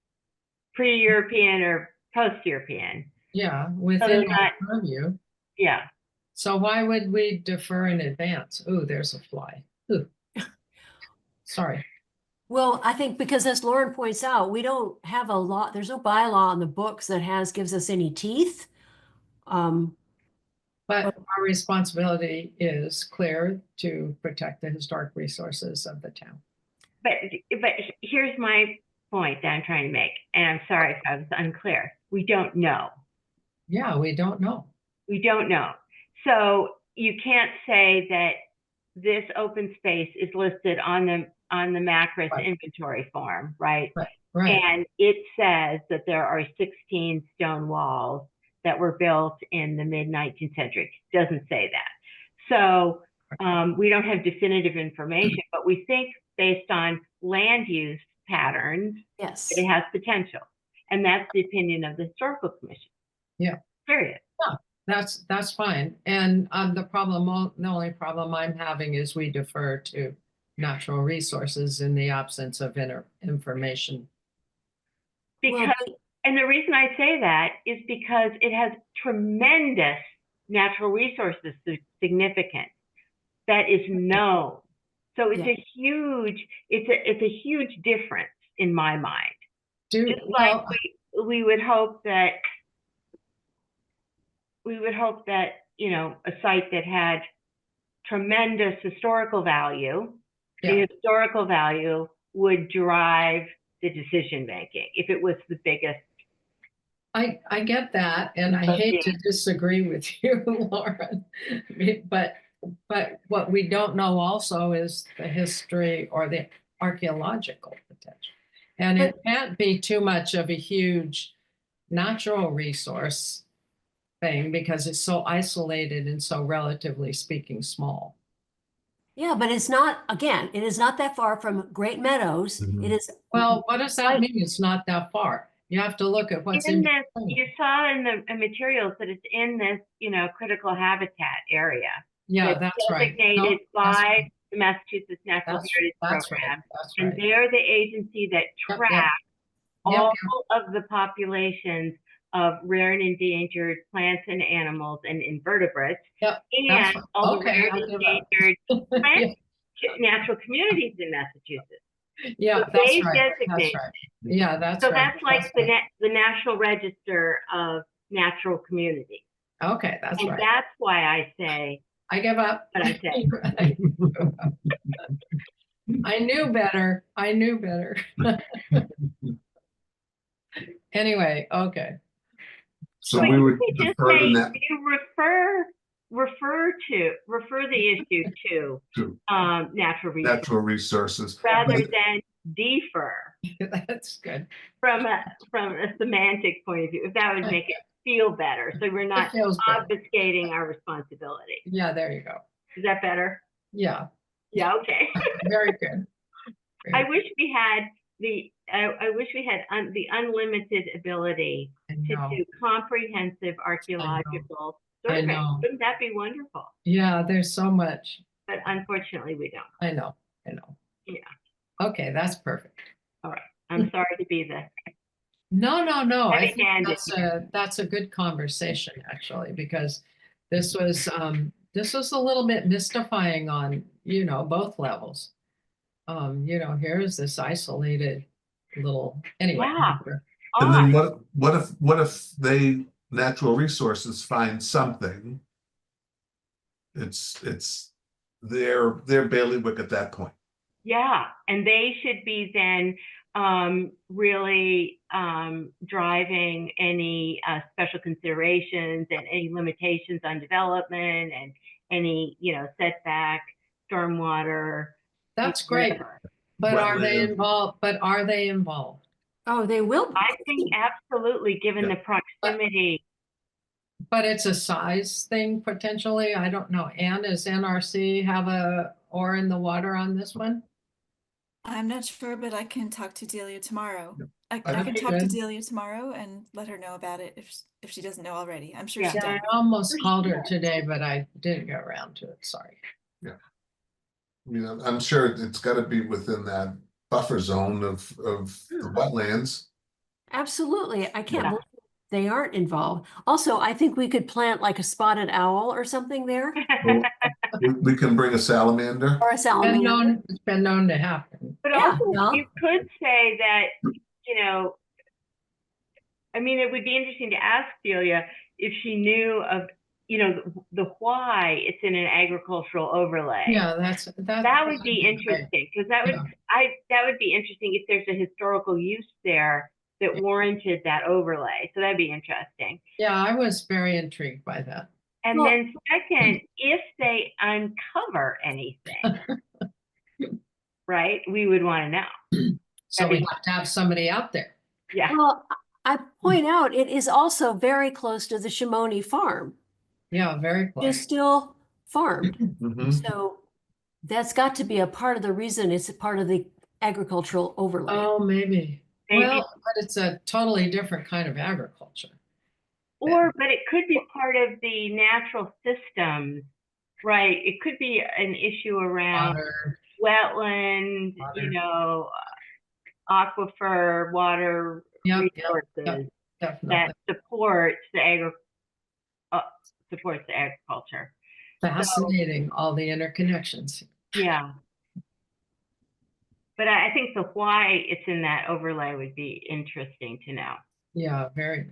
pre-European or post-European. Yeah, So within they're our not, purview. yeah. So why would we defer in advance? Ooh, there's a fly. Ooh. Sorry. Well, I think because as Lauren points out, we don't have a lot, there's no bylaw in the books that gives us any teeth. But our responsibility is clear to protect the historic resources of the town. But here's my point that I'm trying to make, and I'm sorry if I was unclear. We don't know. Yeah, we don't know. We don't know. So you can't say that this open space is listed on the Macris Right. inventory form, right? Right. And it says that there are 16 stone walls that were built in the mid-19th century. It doesn't say that. So we don't have definitive information, but we think based on land use patterns, Yes. that it has potential. And that's the opinion of the Historical Commission. Yeah. Period. That's fine. And the only problem I'm having is we defer to natural resources in the absence of information. Because, and the reason I say that is because it has tremendous natural resources significance that is known. So it's Yeah. it's a huge difference in my mind. Just Well, like we would hope that a site that had tremendous historical value, Yeah. the historical value would drive the decision making if it was the biggest I get that, and I hate to disagree with you, Lauren. But what we don't know also is the history or the archaeological potential. And it can't be too much of a huge natural resource thing because it's so isolated and so relatively speaking small. Yeah, but it's not, again, it is not that far from Great Meadows. Mhm. It is. Well, what does that mean? It's not that far. You have to look at what's In in. this, between. you saw in the materials that it's in this, critical habitat area. Yeah, that's right. No, Designated that's by right. the Massachusetts Natural Heritage That's right. Program. That's And right. they're the agency that Yep, tracks yep. Yep, all yep. of the populations of rare and endangered plants and animals and invertebrates. Yep, And that's right. all the Okay, rare I and give up. endangered Yeah, plant natural communities in Massachusetts. yeah, So that's they right. That's designate. right. Yeah, that's So right. that's like That's the right. the National Register of Natural Communities. Okay, that's And right. that's why I say I give up. what I say. I knew better. I knew better. Anyway, okay. So But we you would could just defer say, to that. you refer the issue to To natural resources natural resources. rather than defer That's good. from a semantic point of view, if that would make it feel better. So we're not It feels better. obfuscating our responsibility. Yeah, there you go. Is that better? Yeah, Yeah, okay. very good. I wish we had the unlimited ability I to know. do comprehensive archaeological I surveys. know. Wouldn't that be wonderful? Yeah, there's so much. But unfortunately, we don't. I know. I know. Yeah. Okay, that's perfect. I'm sorry to be the No, no, no. I think heavy-handed that's a good conversation actually, because this was a little bit mystifying on, both levels. Here's this isolated little, anyway. Yeah. And then odd. what if they, natural resources, find something? It's their bailiwick at that point. Yeah, and they should be then really driving any special considerations and any limitations on development and any setback, stormwater. That's great. But are they Wetland. involved? But are they involved? Oh, they will. I think absolutely, given the proximity. But it's a size thing potentially. I don't know. Anne, does NRC have a oar in the water on this one? I'm not sure, but I can talk to Delia tomorrow. I That'd can be talk to good. Delia tomorrow and let her know about it if she doesn't know already. I'm sure Yeah. she Yeah, I does. almost called her today, but I didn't get around to it. Sorry. I'm sure it's got to be within that buffer zone of the wetlands. Absolutely. I can't Yeah. believe they aren't involved. Also, I think we could plant like a spotted owl or something there, Well, we can bring a salamander. or a salamander. It's been known to happen. But Yeah, also, well. you could say that, I mean, it would be interesting to ask Delia if she knew of, the why it's in an agricultural overlay. Yeah, That would be interesting, because that would be interesting if there's a historical use there that warranted that overlay. So that'd be interesting. Yeah, I was very intrigued by that. And Well- then second, if they uncover anything, right, we would want to know. So we have to have somebody out there. Yeah. Well, I point out, it is also very close to the Shimoni farm. Yeah, very It's close. still farmed. Mhm. So that's got to be a part of the reason it's a part of the agricultural overlay. Oh, maybe. Maybe. Well, but it's a totally different kind of agriculture. But it could be part of the natural systems, right? It could be an issue around Water. wetland, Water. Aquifer, water Yep, yep, resources Definitely. that supports the agriculture. Fascinating, all the interconnections. Yeah. But I think the why it's in that overlay would be interesting to know. Yeah,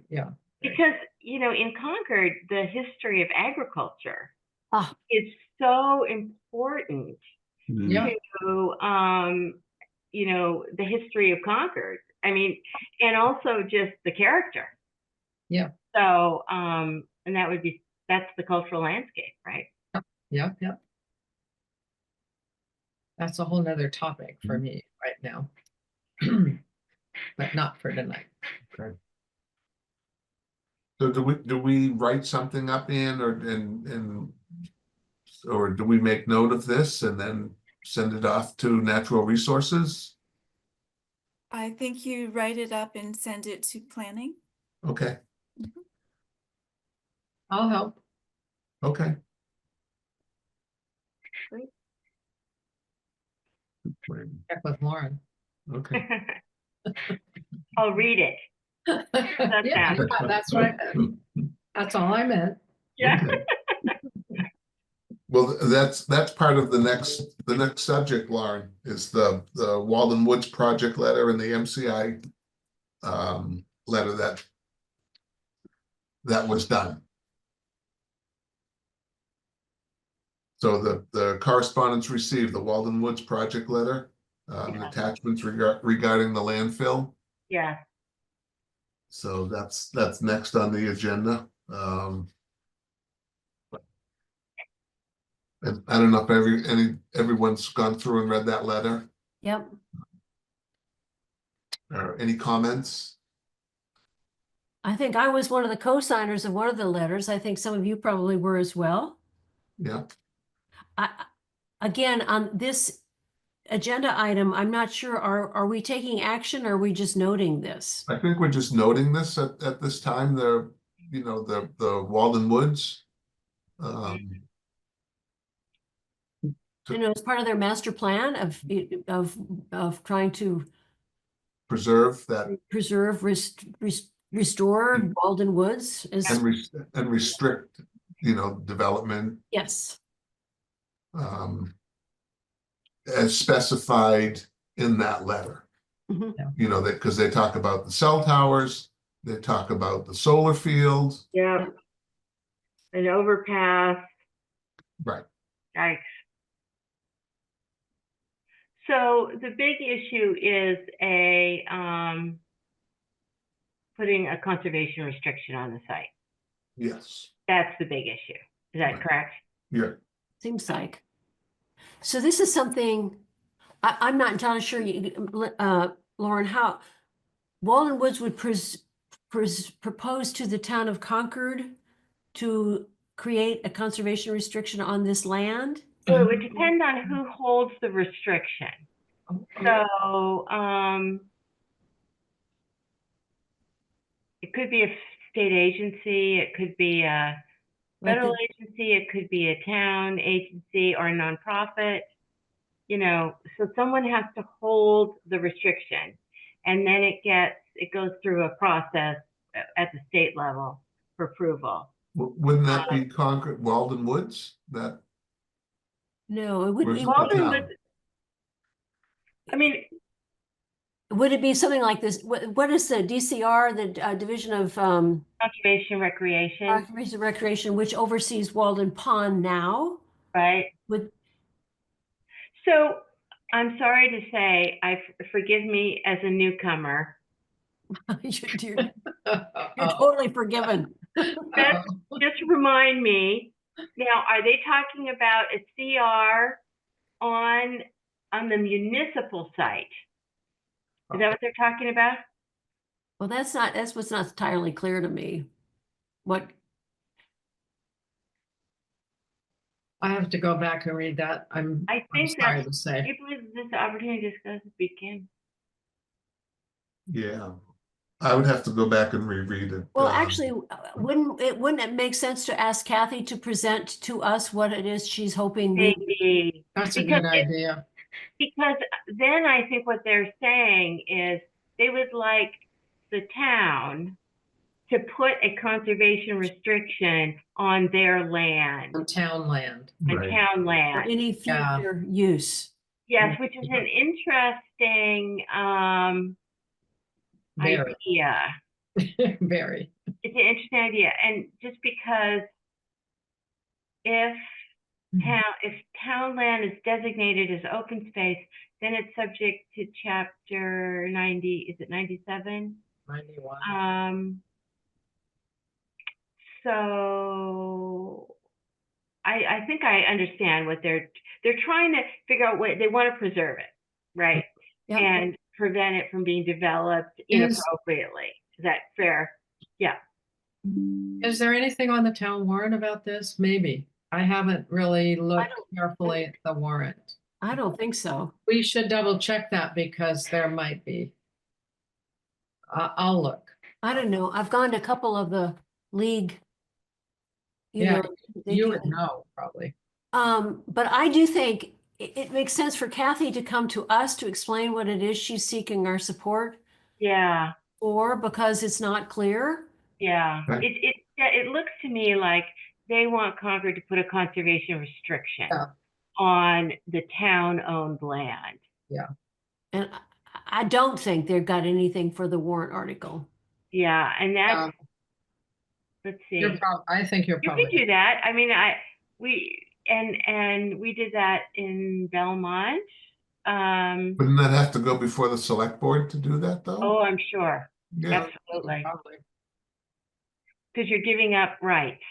yeah. Because, in Concord, the history of agriculture Ah. is so important Yeah. to, the history of Concord. I mean, and also just the character. Yeah. So, and that's the cultural landscape, right? Yep, yep. That's a whole nother topic for me right now. But not for tonight. So do we write something up in or do we make note of this and then send it off to Natural Resources? I think you write it up and send it to planning. Okay, I'll help. okay. Check with Lauren. Okay. I'll read it. Yeah, sounds- that's what I meant. That's all I meant. Yeah. Okay. Well, that's part of the next subject, Lauren, is the Walden Woods project letter and the MCI letter that was done. So the correspondence received, the Walden Woods project letter, Yeah. attachments regarding the landfill. Yeah. So that's next on the agenda. And I don't know if everyone's gone through and read that letter, Yep. or any comments? I think I was one of the co-signers of one of the letters. I think some of you probably were as well. Yeah, Again, on this agenda item, I'm not sure, are we taking action or are we just noting this? I think we're just noting this at this time, the Walden Woods. You know, as part of their master plan of trying to Preserve that preserve, restore Walden Woods is, and restrict, development, yes. as specified in that letter. Mhm. Because they talk about the cell towers, they talk about the solar field. Yeah. An overpass. Right. Yikes. So the big issue is putting a conservation restriction on the site. Yes. That's the big issue. Is that Right. correct? Yeah. Seems like. So this is something, I'm not entirely sure, Lauren, how Walden Woods would propose to the town of Concord to create a conservation restriction on this land? So it would depend on who holds the restriction. So, it could be a state agency, it could be a Like federal the- agency, it could be a town agency or a nonprofit. So someone has to hold the restriction, and then it goes through a process at the state level for approval. Wouldn't that be Concord, Walden Woods? That No, it would, Where's it the would- town? Walden, I mean, would it be something like this? What is the DCR, the Division of conservation recreation, Conservation Recreation, which oversees Walden Pond now? right? Would, So I'm sorry to say, forgive me as a newcomer. you're totally forgiven. Just remind me, now, are they talking about a CR on the municipal site? Is that what they're talking about? Well, that's what's not entirely clear to me. What, I have to go back and read that. I'm think sorry that's, to I say. believe this opportunity to discuss this weekend. Yeah. I would have to go back and reread it. well, actually, wouldn't it make sense to ask Kathy to present to us what it is she's hoping we, Maybe, That's a Because good idea. because then I think what they're saying is they would like the town to put a conservation restriction on their land, On town land. on Right. town or land. any Yeah. future use? Yes, which is an interesting Very, idea. very. It's an interesting idea, and just because if town land is designated as open space, then it's subject to chapter 90, is it 97? 91. So I think I understand what they're trying to figure out what they want to preserve it, right? Yep. And prevent it from being developed inappropriately. Is that fair? Yeah. Is there anything on the town warrant about this? Maybe. I haven't really looked don't- carefully at the warrant. I don't think so. We should double check that because there might be. I'll look. I don't know. I've gone to a couple of the league. Yeah, they You do would that. know, probably. But I do think it makes sense for Kathy to come to us to explain what it is she's seeking our support Yeah. for, because it's not clear. Yeah. Right. It looks to me like they want Concord to put a conservation restriction Yeah. on the town-owned land. And I don't think they've got anything for the warrant article. Yeah, and that's, Um, let's see. I think you're You probably. could do that. I mean, we did that in Belmont. Wouldn't that have to go before the select board to do that, though? Oh, I'm sure. Yeah, Absolutely. Probably. Because you're giving up rights.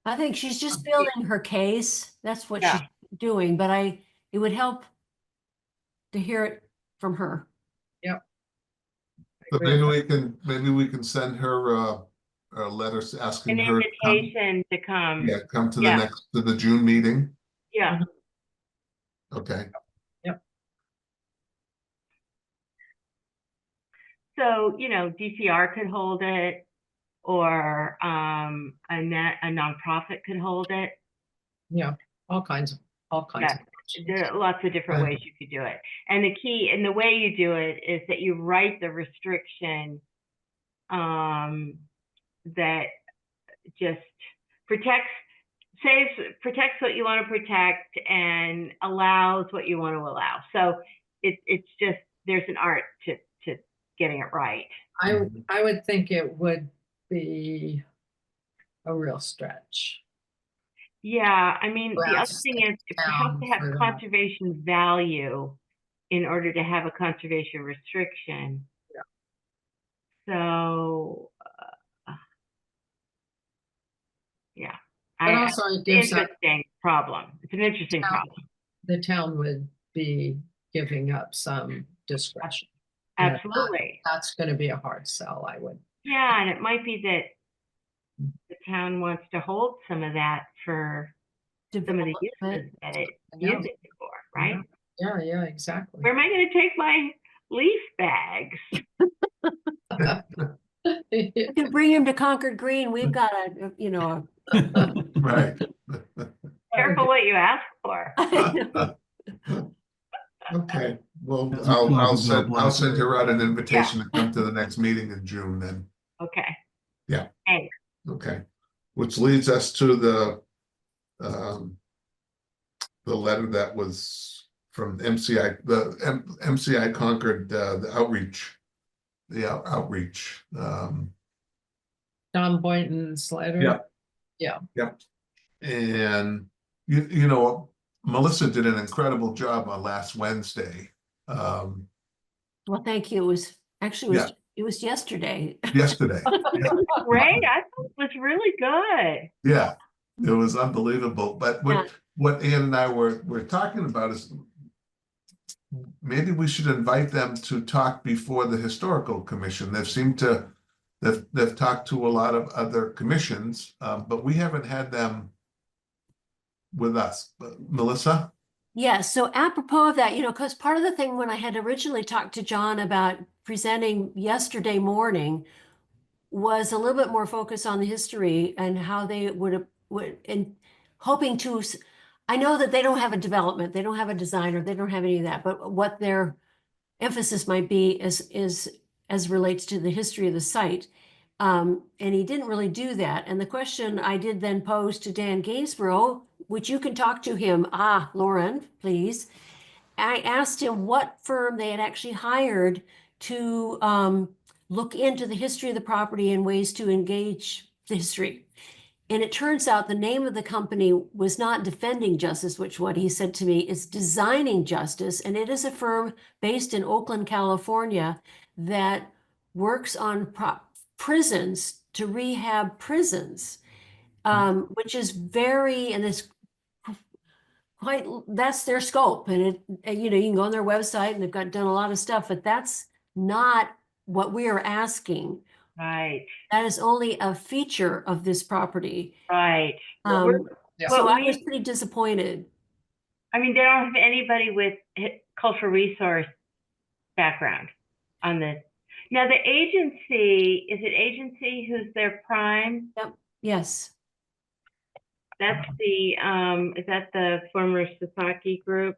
I think she's just building her case. That's what Yeah. she's doing, but it would help to hear it from her. so maybe we can send her a letter asking An her to come. invitation to come. Yeah, come to Yeah. the June meeting. Yeah. Okay, So, DCR could hold it, or a nonprofit could hold it. Yeah, all kinds of. Yeah. There are lots of different Right. ways you could do it. And the key, and the way you do it is that you write the restriction that just protects what you want to protect and allows what you want to allow. So it's just, there's an art to getting it right. I would think it would be a real stretch. Yeah, I mean, the other Grants thing is you have to down have for that. conservation value in order to have a conservation restriction. Yeah. So, yeah. But also it gives up, Interesting problem. It's an interesting Yeah. problem. the town would be giving up some discretion. And Absolutely. That's gonna be a hard sell, I would. Yeah, and it might be that the town wants to hold some of that for some of the Development. uses that it I know. uses it for, right? Yeah, exactly. Where am I going to take my leaf bags? You can bring him to Concord Green. We've got right. Careful what you ask for. Okay, well, That's I'll a send her out an invitation to come to the next meeting in June then. Okay. Okay, which leads us to the letter that was from MCI, MCI Concord, the outreach. Don Boynton's letter. Yep. And you know, Melissa did an incredible job on last Wednesday. Well, thank you. It was actually, it was yesterday. Yesterday. Great. I thought it was really good. Yeah, it was unbelievable. But Yeah. what Ann and I were talking about is maybe we should invite them to talk before the historical commission. They've talked to a lot of other commissions, but we haven't had them with us. Melissa? Yeah, so apropos of that, because part of the thing when I had originally talked to John about presenting yesterday morning was a little bit more focus on the history and how they would and hoping to, I know that they don't have a development, they don't have a designer, they don't have any of that, but what their emphasis might be is as relates to the history of the site. And he didn't really do that. And the question I did then pose to Dan Gainsborough, which you can talk to him, Lauren, please. I asked him what firm they had actually hired to look into the history of the property and ways to engage the history. And it turns out the name of the company was not Defending Justice, which what he said to me is Designing Justice. And it is a firm based in Oakland, California that works on prisons to rehab prisons. which is very, and it's quite, that's their scope. And you know, you can go on their website and they've done a lot of stuff, but that's not what we are asking. Right, That is only a feature of this property. right. Well, we're- Yeah. So Well, I was we- pretty disappointed. I mean, they don't have anybody with cultural resource background on this. Now, the agency, is it agency who's their prime? Yes, That's the, is that the former Sasaki group?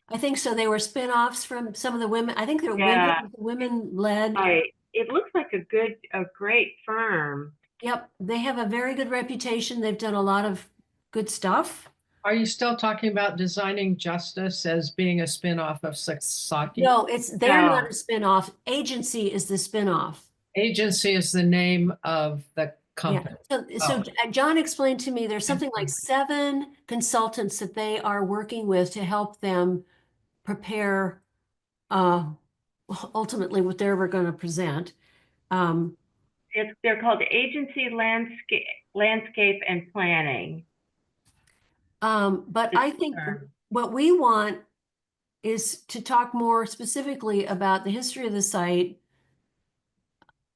I think so. They were spin-offs from some of the women. I think they're Yeah. women led. Right. It looks like a great firm. Yep, they have a very good reputation. They've done a lot of good stuff. Are you still talking about Designing Justice as being a spin-off of Sasaki? No, they're not No. a spin-off. Agency is the spin-off. Agency is the name of the Yeah. company. So John explained to me there's something like 7 consultants that they are working with to help them prepare ultimately what they're going to present. They're called Agency Landscape and Planning. But I think what we want is to talk more specifically about the history of the site.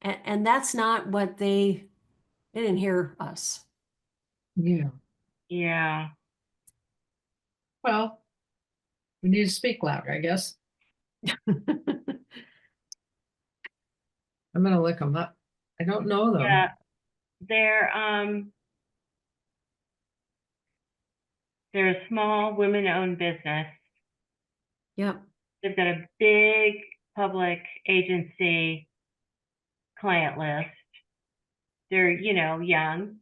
And that's not what they didn't hear us. Yeah. Yeah. Well, we need to speak louder, I guess. I'm gonna look them up. I don't know them. Yeah. They're a small women-owned business. Yep. They've got a big public agency client list. They're, you know, young,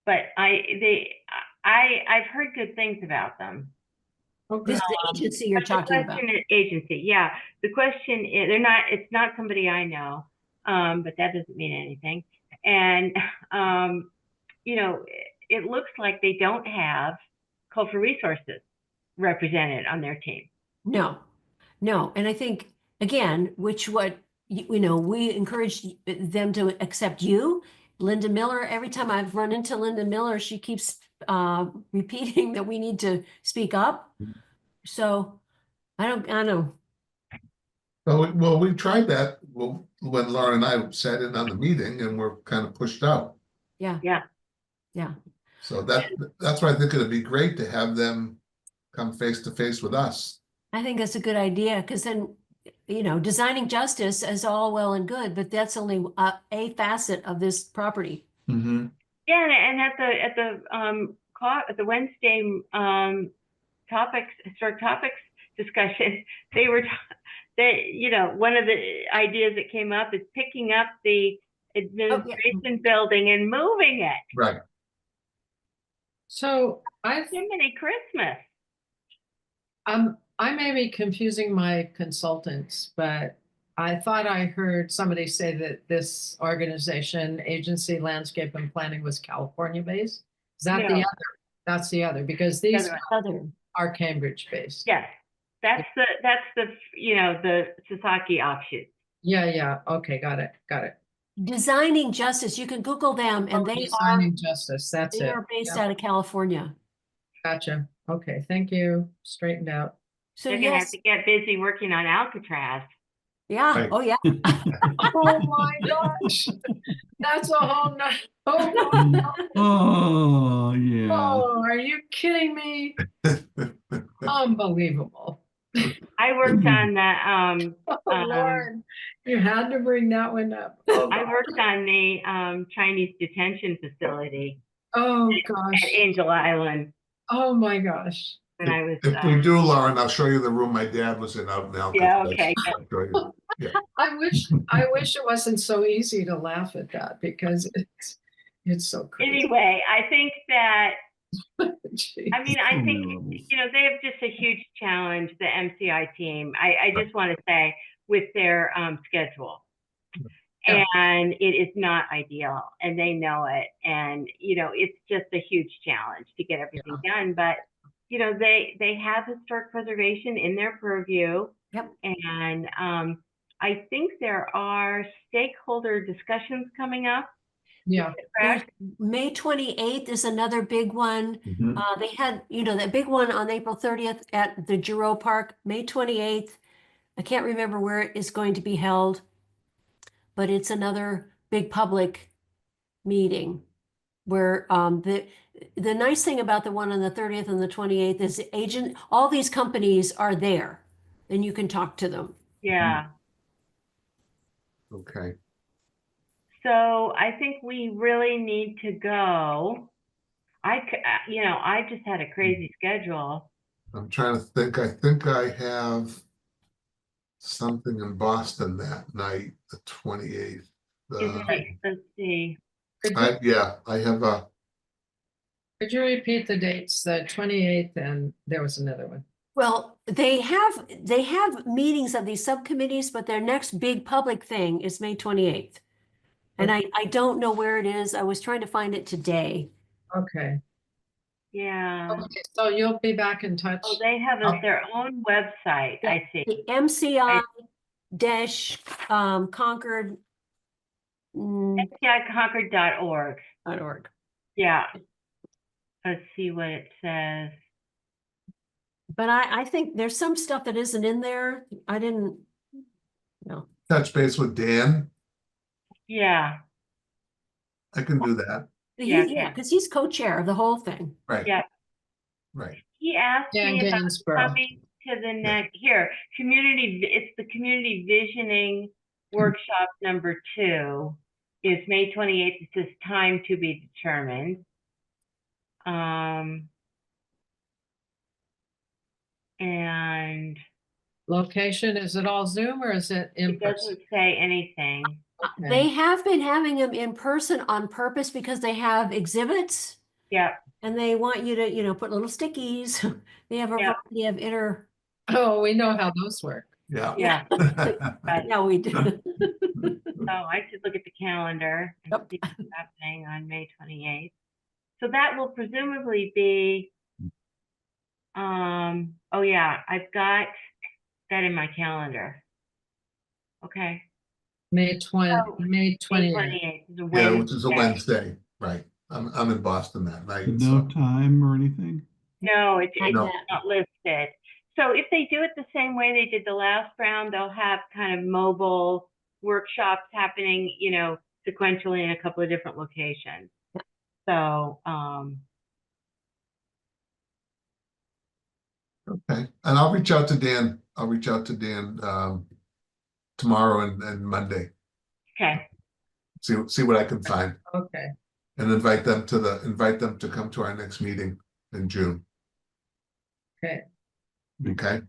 but I've heard good things about them. This is the agency you're But the talking about. question is agency, yeah. The question is, it's not somebody I know, but that doesn't mean anything. And, you know, it looks like they don't have cultural resources represented on their team. No. And I think, again, you know, we encourage them to accept you. Linda Miller, every time I've run into Linda Miller, she keeps repeating that we need to speak up. So I know. Well, we tried that, when Laura and I sat in on the meeting and were kind of pushed out. Yeah. Yeah. Yeah. So that's why I think it'd be great to have them come face to face with us. I think that's a good idea because then, you know, designing justice is all well and good, but that's only a facet of this property. Mm-hmm. Yeah, and at the Wednesday historic topics discussion, they were you know, one of the ideas that came up is picking up the administration building and moving it. Right. So Jiminy Christmas. I may be confusing my consultants, but I thought I heard somebody say that this organization, Agency Landscape and Planning, was California based. Is that the No. other? That's the other, because these Other. are Cambridge based. Yes, that's the you know, the Sasaki offshoot. Yeah. Okay, got it. Designing Justice, you can Google them and they Designing Justice, that's they it. are based Yep, out of California. Gotcha. Okay, thank you. Straightened out. So They're gonna have yes, to get busy working on Alcatraz. yeah, Right. oh yeah. Oh my gosh. That's a whole nother. Oh, my- Oh, yeah. oh, are you kidding me? Unbelievable. I worked on that. Oh, Lord, you had to bring that one up. Oh, I God. worked on the Chinese detention facility Oh, at gosh. Angel Island Oh, my gosh. when I was. If we do, Lauren, I'll show you the room my dad was in out in Alcatraz. Yeah, okay. I'll show you. I wish it wasn't so easy to laugh at that because it's so crazy. Anyway, I think that Jeez. I mean, I think, you know, they have just a huge challenge, the MCI team. I just want to say with their schedule. Yeah. And it is not ideal and they know it. And, you know, it's just a huge challenge to get everything done. But, you know, they have historic preservation in their purview. Yep. And I think there are stakeholder discussions coming up Yeah, There's May 28th is another big one. They had, that big one on April 30th at the Giroux Park, May 28th. I can't remember where it is going to be held, but it's another big public meeting where the nice thing about the one on the 30th and the 28th is all these companies are there and you can talk to them. Yeah. Okay, So I think we really need to go. I just had a crazy schedule. I'm trying to think, I think I have something in Boston that night, the 28th. Let's see. Yeah, I have could you repeat the dates, the 28th, and there was another one? Well, they have meetings of these subcommittees, but their next big public thing is May 28th. And I don't know where it is. I was trying to find it today. Okay, Yeah. okay, so you'll be back in touch? Oh, they have their own website. I see. The MCI dash Concord MCIconcord.org. .org. Yeah. Let's see what it says. But I think there's some stuff that isn't in there. I didn't know. touch base with Dan. Yeah. I can do that. Yeah, Yeah, because he's co-chair of the whole thing. Right. Yeah. Right. He asked Dan me about Gainsborough. coming to the next it's the community visioning workshop number 2 is May 28th. It says time to be determined. And Location, is it all Zoom or is it in it person? doesn't say anything. Okay. They have been having them in person on purpose because they have exhibits Yeah. and they want you to, put little stickies. They have a Yeah. variety of Oh, we know how those work. Yeah. Yeah. Right. Yeah, we do. So I should look at the calendar and Yep. see what's happening on May 28th. So that will presumably be, oh yeah, I've got that in my calendar. Okay. May 20th. May 28th is a Yeah, which is a Wednesday. Wednesday, right. I'm in Boston that night. No time or anything? No, it's No. not listed. So if they do it the same way they did the last round, they'll have kind of mobile workshops happening, sequentially in a couple of different locations. So, Okay, and I'll reach out to Dan. Tomorrow and Monday. okay. See what I can find Okay, and invite them to come to our next meeting in June. okay. Okay,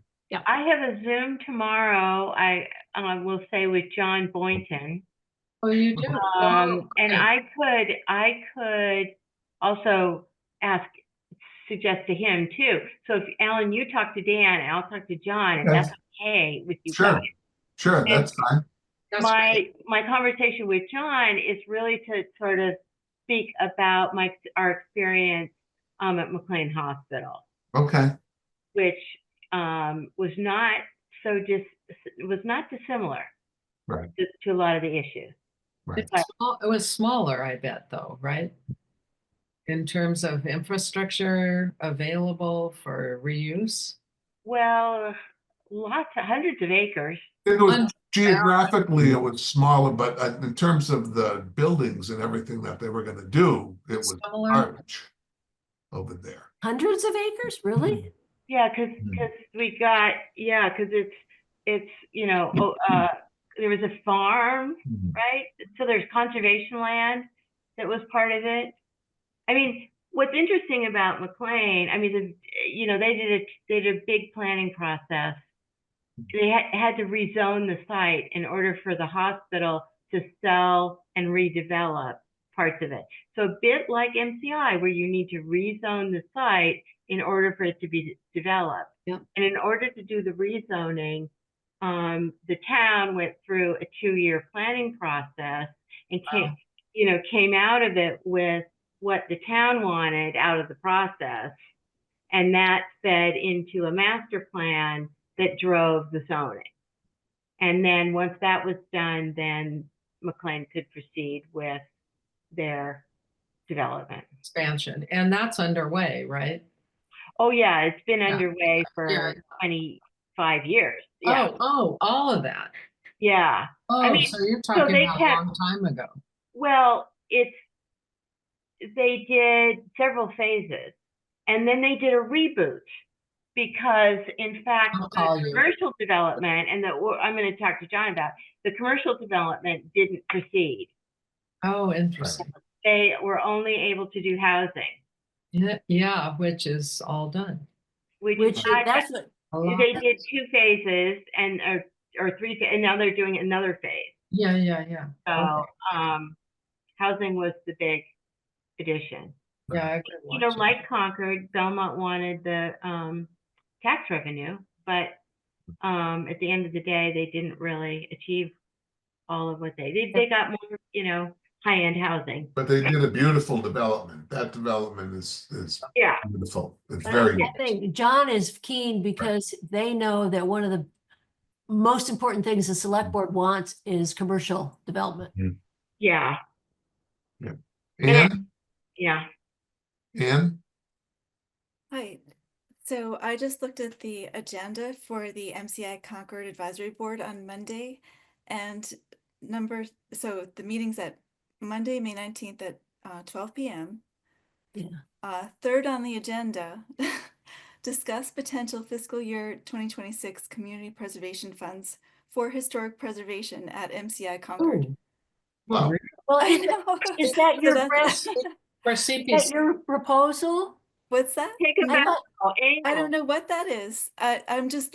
I have a Zoom tomorrow, I will say with John Boynton. Oh, you do? Oh, And okay. I could also suggest to him too. So if Alan, you talk to Dan and I'll talk to John, if Yes. that's okay with you Sure. guys. Sure, that's fine. That's great. My conversation with John is really to sort of speak about our experience at McLean Hospital, Okay, which was not dissimilar Right. to a lot of the issues. right. It was smaller, I bet, though, right? In terms of infrastructure available for reuse? Well, hundreds of acres. It was geographically, it was smaller, but in terms of the buildings and everything that they were gonna do, it was Similar? large over there. Hundreds of acres, really? Yeah, because it's there was a farm, right? So there's conservation land that was part of it. I mean, what's interesting about McLean, I mean, they did a big planning process. They had to rezone the site in order for the hospital to sell and redevelop parts of it. So a bit like MCI, where you need to rezone the site in order for it to be developed. Yep. And in order to do the rezoning, the town went through a 2-year planning process and came out of it with what the town wanted out of the process. And that fed into a master plan that drove the zoning. And then once that was done, then McLean could proceed with their development. Expansion, and that's underway, right? Oh, yeah, it's been Yeah. underway Yeah. for 25 years. Yeah, All of that. yeah. Oh, mean, so you're talking they about a kept- long time ago. Well, they did several phases, and then they did a reboot because, in fact, I'll call the you. commercial development and I'm going to talk to John about the commercial development didn't proceed. Oh, interesting. They were only able to do housing, Yeah, which is all done. Which, that's what, A lot. they did 2 phases and or 3, and now they're doing another phase. Yeah. So, housing was the big addition. Yeah, I could You know, watch it. like Concord, Belmont wanted the tax revenue, but at the end of the day, they didn't really achieve all of what they got more, you know, high-end housing. But they did a beautiful development. That development is Yeah, beautiful. It's but very, I think John is keen because they know that one of the most important things the select board wants is commercial development. yeah, Anne, yeah. Anne, Hi. So I just looked at the agenda for the MCI Concord Advisory Board on Monday, and so the meeting's at Monday, May 19th at 12 p.m. Yeah. Third on the agenda, discuss potential fiscal year 2026 community preservation funds for historic preservation at MCI Concord. Ooh, well, Well, I is know. is that So your that's- for is that CPC. your proposal? What's that? Take it I back. thought- I don't know what that is. I just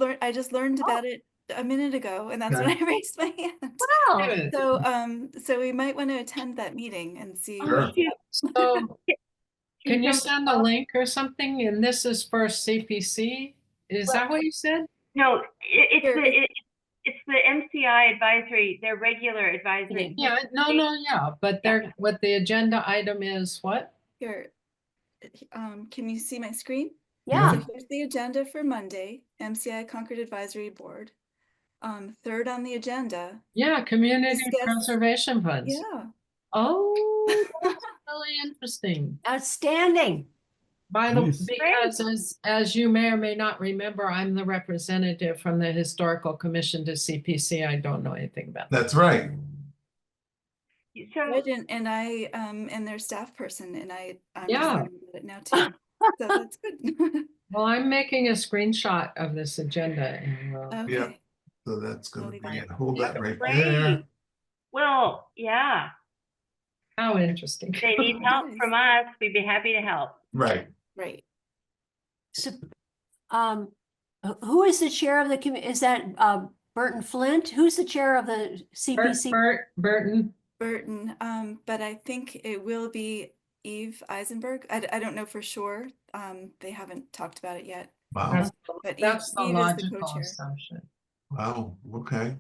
learned about it a minute ago, and that's when I raised my hand. Wow. So we might want to attend that meeting and see. Sure. So can you Some- send a link or something? And this is for CPC? Is that what you said? No, Here, it's the MCI advisory, their regular advisory. Yeah, yeah, but what the agenda item is what? Here, can you see my screen? Yeah. So here's the agenda for Monday, MCI Concord Advisory Board. Third on the agenda. Yeah, community Discuss- preservation funds. Yeah. Oh, that's really interesting. Outstanding. By the, Nice. because as you may or may not remember, I'm the representative from the Historical Commission to CPC. I don't know anything about that. that's right. So Right, and I and their staff person, and I'm just Yeah. learning about it now too. So that's good. Well, I'm making a screenshot of this agenda and Okay. So that's gonna I'll leave bring it. it, hold that right great. there. Well, yeah, how interesting. they need help from us. We'd be happy to help. Right. Right. So, who is the chair of the committee? Is that Burton Flint? Who's the chair of the CPC? Burton. Burton, but I think it will be Eve Eisenberg. I don't know for sure. They haven't talked about it yet. Wow, That's, But that's the Eve is logical co-chair. assumption. wow, okay.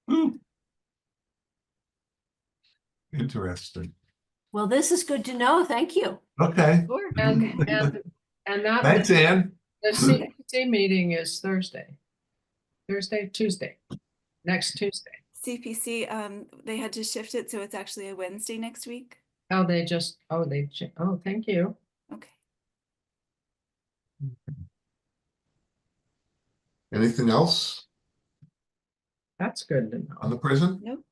Hmm. Interesting. Well, this is good to know. Thank you. Okay, Sure. And that. thanks, Ann. The CPC meeting is Tuesday, next Tuesday. CPC, they had to shift it, so it's actually a Wednesday next week. Oh, thank you. Okay. Anything else That's good to on know. the prison? Nope.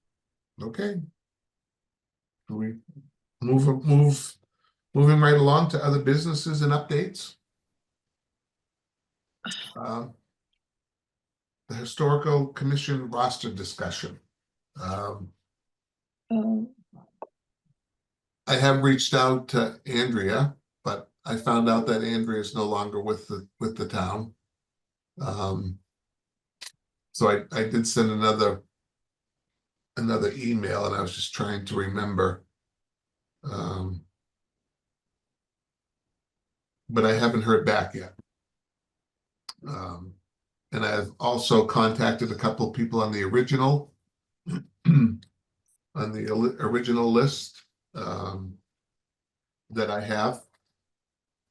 Okay. Do we moving right along to other businesses and updates? The Historical Commission roster discussion. I have reached out to Andrea, but I found out that Andrea is no longer with the town. So I did send another email, and I was just trying to remember. But I haven't heard back yet. And I've also contacted a couple of people on the original original list that I have,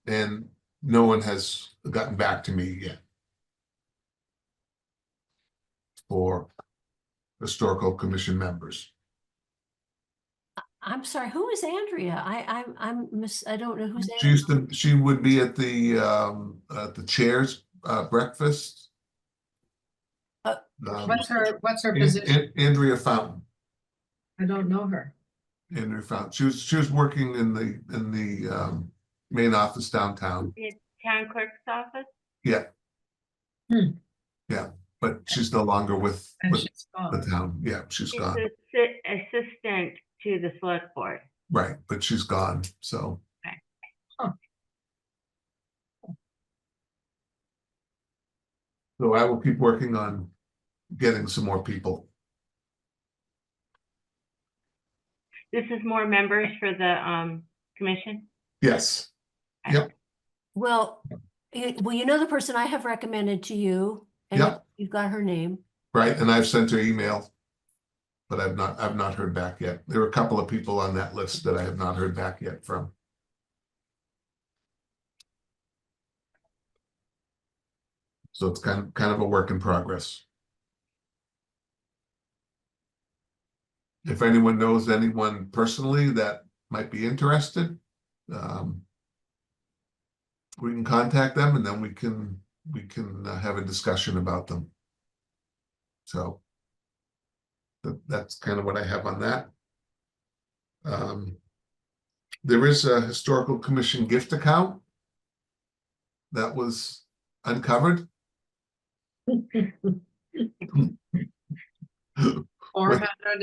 and no one has gotten back to me yet for Historical Commission members. I'm sorry, who is Andrea? I don't know who's She Andrea. used to, she would be at the chairs, breakfast. Uh, Um, What's her position? Andrea Fountain. I don't know her. Andrea Fountain. She was working in the main office downtown. The town clerk's office? Yeah. Hmm. Yeah, but she's no longer with And with she's the gone. town. Yeah, she's She's gone. assistant to the select board. Right, but she's gone. So. Okay. Huh. So I will keep working on getting some more people. This is more members for the commission? Yes. Yep. Well, you know the person I have recommended to you, and Yep. you've got her name. Right, and I've sent her email, but I've not heard back yet. There are a couple of people on that list that I have not heard back yet from. So it's kind of a work in progress. If anyone knows anyone personally that might be interested, we can contact them and then we can have a discussion about them. So that's kind of what I have on that. There is a historical commission gift account that was uncovered.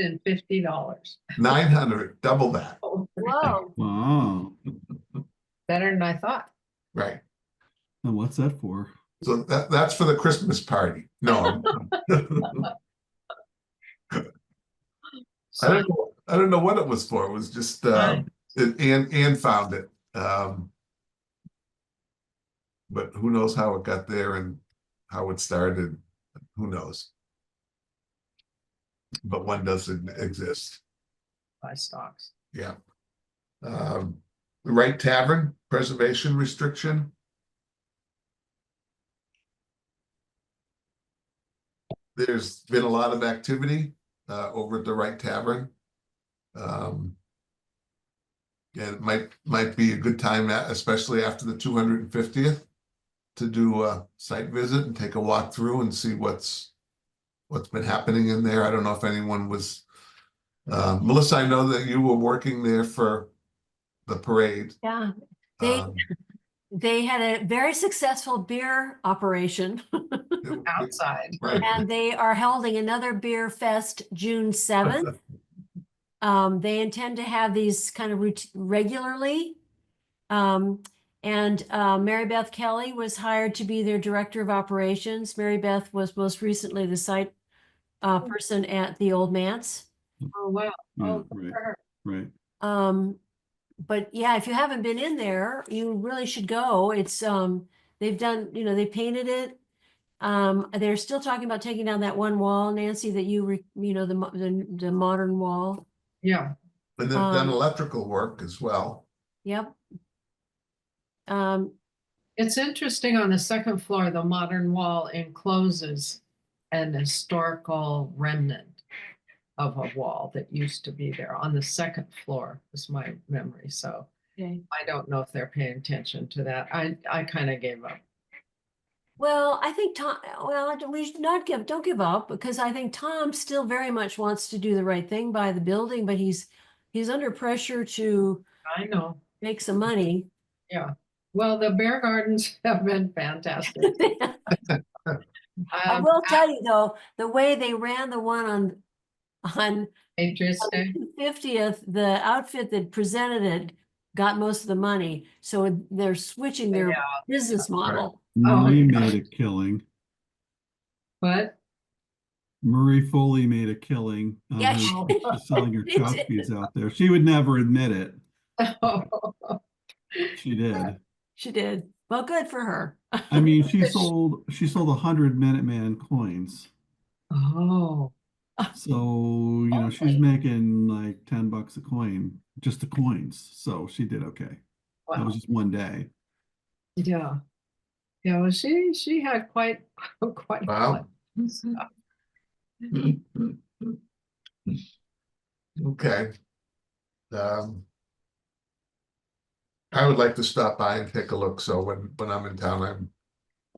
$450. 900, double that, Whoa, Wow. Better than I thought. right? And what's that for? So that's for the Christmas party. No. I don't know what it was for. It was just Ann found it. But who knows how it got there and how it started. Who knows? But one doesn't exist. Buy stocks. Yeah. The Wright Tavern preservation restriction. There's been a lot of activity over at the Wright Tavern. And it might be a good time, especially after the 250th, to do a site visit and take a walk through and see what's been happening in there. I don't know if anyone was, Melissa, I know that you were working there for the parade. yeah. Um, They had a very successful beer operation. Outside. Right. And they are holding another beer fest June 7th. They intend to have these kind of regularly. Mary Beth Kelly was hired to be their director of operations. Mary Beth was most recently the site person at the Old Manse. Oh, wow. Yeah, Oh, right. for her. Right. But yeah, if you haven't been in there, you really should go. It's they've done, they painted it. They're still talking about taking down that one wall, Nancy, that the modern wall. Yeah. And they've done electrical work as well. Yep. It's interesting on the second floor, the modern wall encloses an historical remnant of a wall that used to be there on the second floor, is my memory. So Okay. I don't know if they're paying attention to that. I kind of gave up. Well, I think we should don't give up, because I think Tom still very much wants to do the right thing by the building, but he's under pressure to I know. make some money. Yeah. Well, the bear gardens have been fantastic. I will tell you though, the way they ran the one on Patriots Day. 50th, the outfit that presented it got most of the money. So they're switching their Yeah. business model. Marie yeah. made a killing. What? Marie Foley made a killing. On Yeah, her, she- selling her she did. Choppies out there. She would never admit it. She did. She did. Well, good for her. I mean, she sold 100 Minuteman coins. Oh, So, she's making like $10 a coin, just the coins. So she did okay. That wow. was just one day. Yeah. Yeah, well, she had quite Wow. stuff. Okay. I would like to stop by and take a look, so when I'm in town, I'm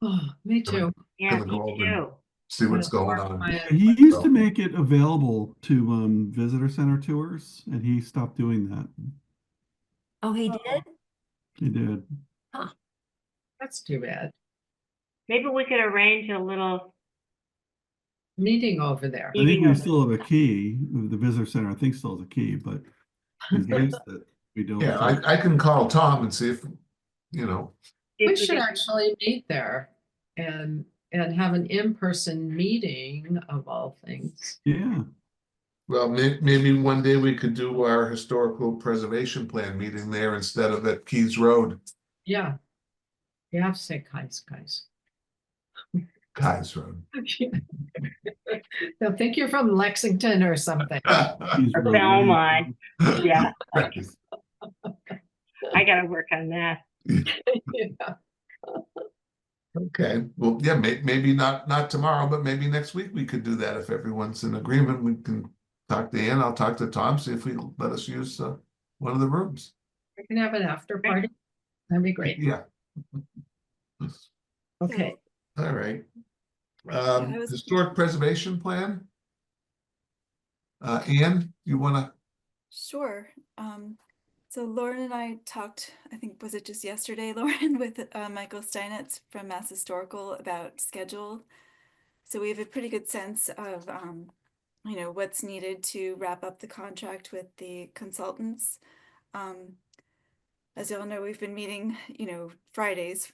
Oh, me too. Yeah, Gonna me go over and too. see what's Yeah, going mark on. my- He used So- to make it available to visitor center tours, and he stopped doing that. Oh, he Oh. did? He did. That's too bad. Maybe we could arrange a little Meeting over there. I think meeting we of still have a key. The visitor center, I think, still has a key, but he's against it. We don't. Yeah, so- I can call Tom and see if, you know, if We should could- actually meet there and have an in-person meeting of all things. Yeah, well, maybe one day we could do our historical preservation plan meeting there instead of at Keys Road, Yeah. You have to say guys. Keys Road. They'll think you're from Lexington or something. he's Or really- Belmont. Yeah, Right. I gotta work on that. Yeah. Okay, well, yeah, maybe not tomorrow, but maybe next week we could do that if everyone's in agreement. We can talk to Ann, I'll talk to Tom, see if he'll let us use one of the rooms. We can have an after party. That'd be great. Yeah, Okay. all right. I was- Historic preservation plan? Ann, you wanna, Sure. So Lauren and I talked, I think, was it just yesterday, Lauren, with Michael Steinitz from Mass Historical about schedule. So we have a pretty good sense of, what's needed to wrap up the contract with the consultants. As you all know, we've been meeting, Fridays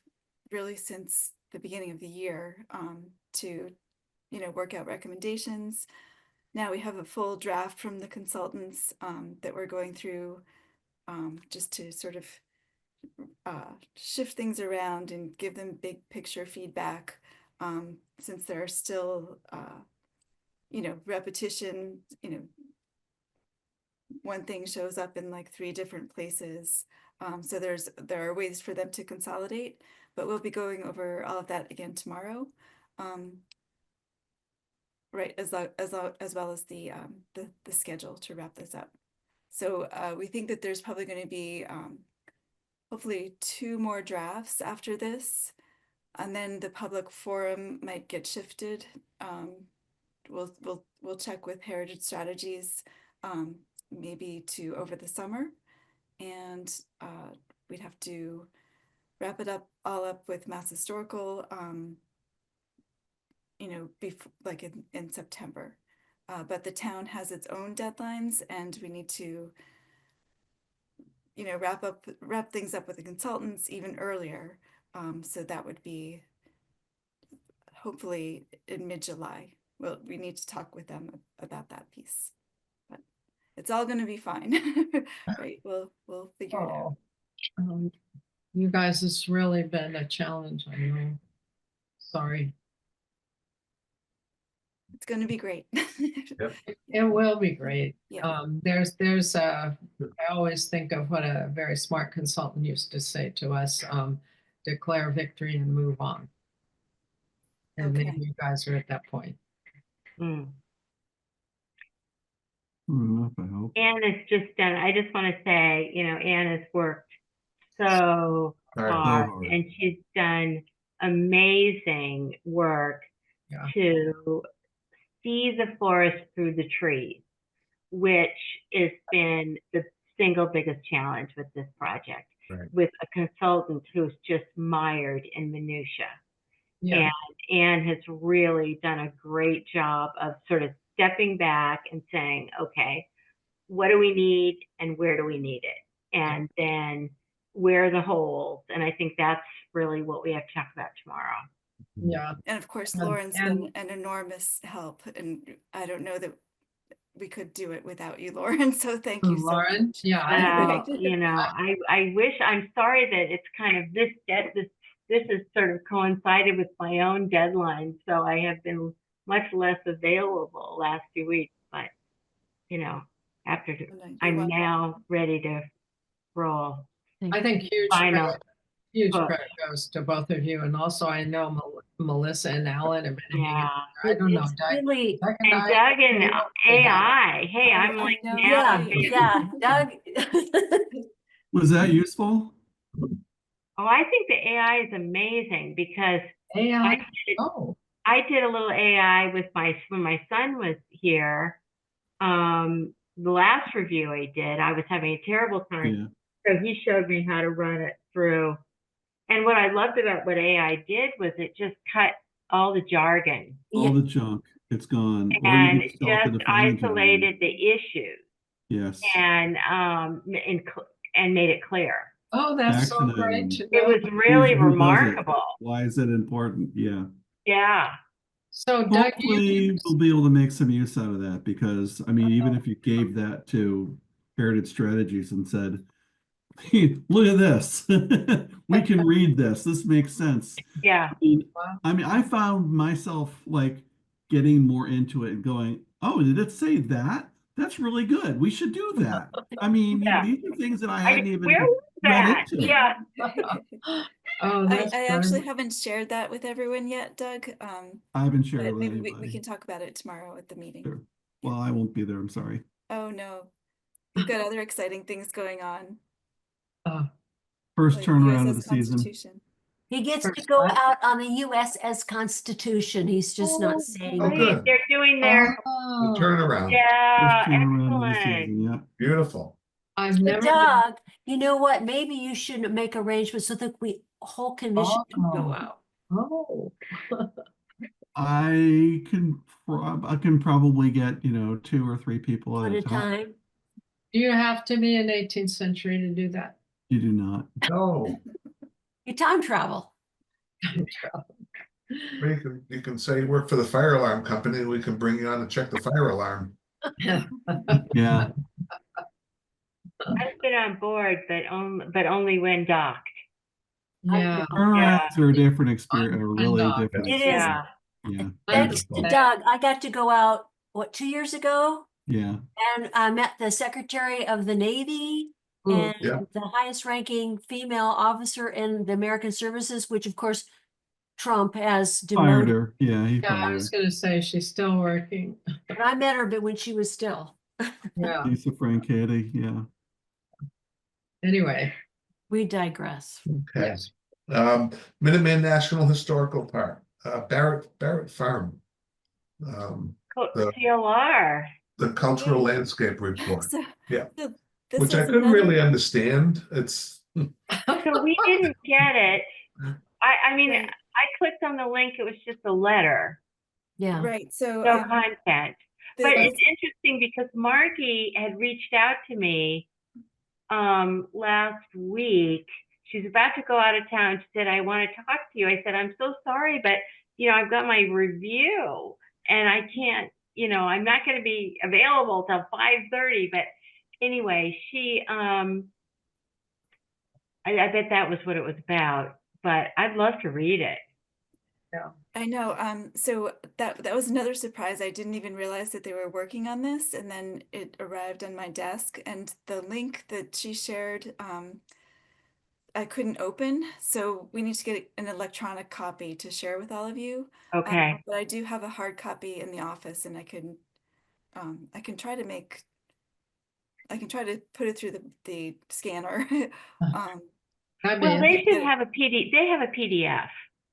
really since the beginning of the year to, work out recommendations. Now we have a full draft from the consultants that we're going through just to sort of shift things around and give them big picture feedback since there are still, repetition, one thing shows up in like 3 different places. So there are ways for them to consolidate, but we'll be going over all of that again tomorrow. Right, as well as the schedule to wrap this up. So we think that there's probably going to be hopefully 2 more drafts after this, and then the public forum might get shifted. We'll check with Heritage Strategies maybe to over the summer, and we'd have to wrap it all up with Mass Historical. Before, like in September, but the town has its own deadlines, and we need to, wrap things up with the consultants even earlier. So that would be hopefully in mid-July. Well, we need to talk with them about that piece, but it's all going to be fine, right? We'll figure it out. Oh, you guys, it's really been a challenge. I know. Sorry. It's going to be great. It will be great. Yeah. I always think of what a very smart consultant used to say to us, declare victory and move on. And Okay. maybe you guys are at that point. Mm. enough, I hope. Anne has just done, I just want to say, Anne has worked so Hard. hard, hard. and she's done amazing work Yeah. to see the forest through the trees, which has been the single biggest challenge with this project, Right. with a consultant who's just mired in minutia. Yeah. And Anne has really done a great job of sort of stepping back and saying, okay, what do we need and where do we need it? And then where are the holes? And I think that's really what we have to talk about tomorrow. Yeah. And of course, And- Lauren's and- been an enormous help, and I don't know that we could do it without you, Lauren. So thank you so much. Lauren, yeah. I wish, I'm sorry that it's kind of this has sort of coincided with my own deadline. So I have been much less available last few weeks, but after Oh, no, you're I'm welcome. now ready to roll. I think Final huge push. credit goes to both of you. And also I know Melissa and Alan have been hanging. Yeah. I don't know. It's Doug- really, Doug And I- Doug and we don't say that. AI. Hey, I'm I like know, yeah, right? yeah, Doug. Was that useful? Oh, I think the AI is amazing because AI, did- oh, I did a little AI with when my son was here. The last review I did, I was having a terrible time. Yeah. So he showed me how to run it through. And what I loved about what AI did was it just cut all the jargon All the junk, it's gone. Or you and can self just define jargon. isolated the issues Yes. and made it clear. oh, that's so Action great items. to It know. was really Who does it? remarkable. Why is it important? Yeah. Yeah. So Doug, you Hopefully use, we'll be able to make some use out of that because, I mean, even if you gave that to Heritage Strategies and said, hey, look at this. We can read this. This makes sense. Yeah. I mean, I found myself like getting more into it and going, oh, did it say that? That's really good. We should do that. I mean, you know, Yeah. these are things that I hadn't even Where was read that? into. Yeah. oh, that's I actually charming. haven't shared that with everyone yet, Doug. I haven't shared But it with maybe we anybody. can talk about it tomorrow at the meeting. Sure. Well, I won't be there. I'm sorry. Oh, no. We've got other exciting things going on. First Like turnaround of USS the season. Constitution. He gets to First go what? out on the USS Constitution. He's just Oh, not saying. Oh, it. good. They're doing their The Oh, turnaround. yeah, First turnaround of the excellent. season. Yeah. Beautiful. I've But never been. Doug, you know what? Maybe you should make arrangements so that whole commission can go Oh. out. Oh, I can probably get, 2 or 3 people At at a a time. time. do you have to be in 18th century to do that? You do not. No, You time travel. you can say you work for the fire alarm company. We can bring you on to check the fire alarm. Yeah. I've been on board, but only when docked. Yeah. Turnarounds are a different experience, a really Undocked. different. It is. experience. Yeah. Yeah. Thanks to Beautiful. Doug, I got to go out, 2 years ago? Yeah. And I met the Secretary of the Navy Ooh. and Yeah. the highest ranking female officer in the American services, which of course Trump has Fired demoted. her. Yeah, he Yeah, I fired was her. gonna say she's still working. But I met her, but when she was still. Yeah. Lisa Franchetti. Yeah. Anyway, We digress. Okay. yes. Minuteman National Historical Park, Barrett Farm. The- CLR. The Cultural Landscape Report, So, Yeah. so this which I is couldn't another- really understand. It's, So we didn't get it. I mean, Right. I clicked on the link. It was just a letter, Yeah. Right, so no content. the- But this- it's interesting because Margie had reached out to me last week. She's about to go out of town. She said, I want to talk to you. I said, I'm so sorry, but I've got my review and I can't, I'm not going to be available till 5:30. But anyway, she I bet that was what it was about, but I'd love to read it. I know. So that was another surprise. I didn't even realize that they were working on this, and then it arrived on my desk. And the link that she shared, I couldn't open. So we need to get an electronic copy to share with all of you. Okay. But I do have a hard copy in the office, and I can try to put it through the scanner. That'd be Well, they interesting. should have a They have a PDF.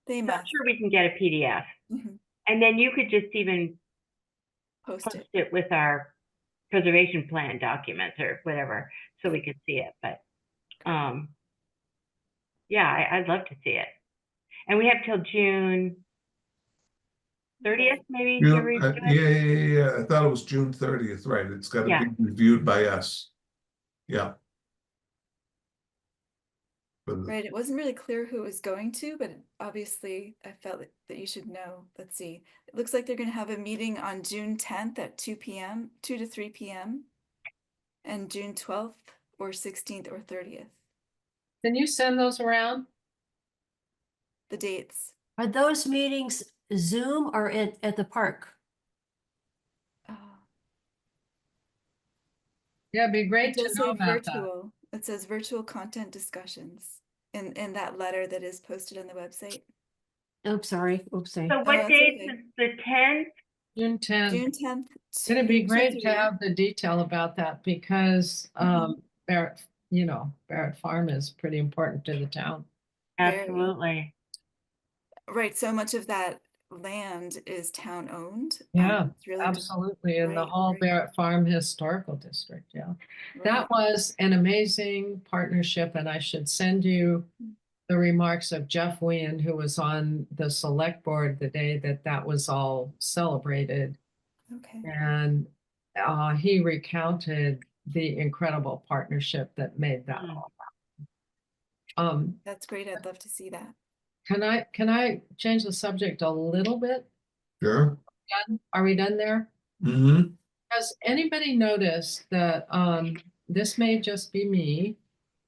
They I'm must sure we can get a PDF, Mhm. and then you could just even post post it. it with our preservation plan documents or whatever, so we could see it. But yeah, I'd love to see it. And we have till June 30th, maybe, to review it. yeah. I thought it was June 30th, right? It's got to Yeah. be reviewed by us. Yeah. But Right, it wasn't really clear who it was going to, but obviously I felt that you should know. Let's see. It looks like they're going to have a meeting on June 10th at 2 p.m., 2 to 3 p.m. and June 12th or 16th or 30th. Can you send those around? The dates. Are those meetings Zoom or at the park? Yeah, it'd be great It to does know say about that. virtual. It says virtual content discussions in that letter that is posted on the website. Oh, sorry. Oopsie. So what that's date okay. is the 10th? June 10th. June 10th. It'd be great to 3. have the detail about that because Barrett, Barrett Farm is pretty important to the town. Very. Absolutely. Right, so much of that land is town owned. Yeah, It's really absolutely. In the right, whole right. Barrett Farm Historical District, yeah. right. That was an amazing partnership, and I should send you the remarks of Jeff Wien, who was on the select board the day that that was all celebrated. Okay, And he recounted the incredible partnership that made that Mm. all happen. that's great. I'd love to see that. Can I change the subject a little bit? Sure. Done? Are we done there? Mm-hmm. Has anybody noticed that this may just be me?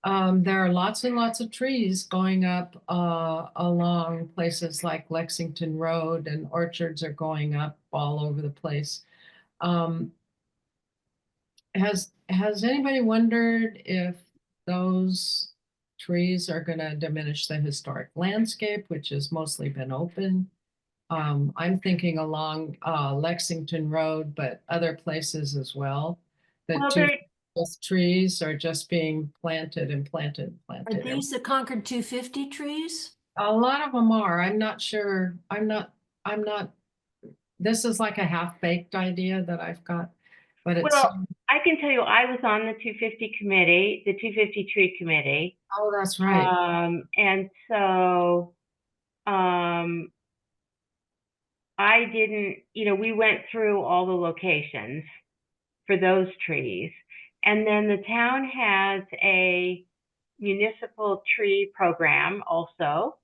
There are lots and lots of trees going up along places like Lexington Road, and orchards are going up all over the place. Has anybody wondered if those trees are going to diminish the historic landscape, which has mostly been open? I'm thinking along Lexington Road, but other places as well. Well, Those trees are just being planted and planted and Are planted. these the Concord 250 trees? A lot of them are. I'm not sure. I'm not. This is like a half-baked idea that I've got, but it's. well, I can tell you, I was on the 250 committee, the 250 tree committee. Oh, that's right. And so, I didn't, we went through all the locations for those trees. And then the town has a municipal tree program also.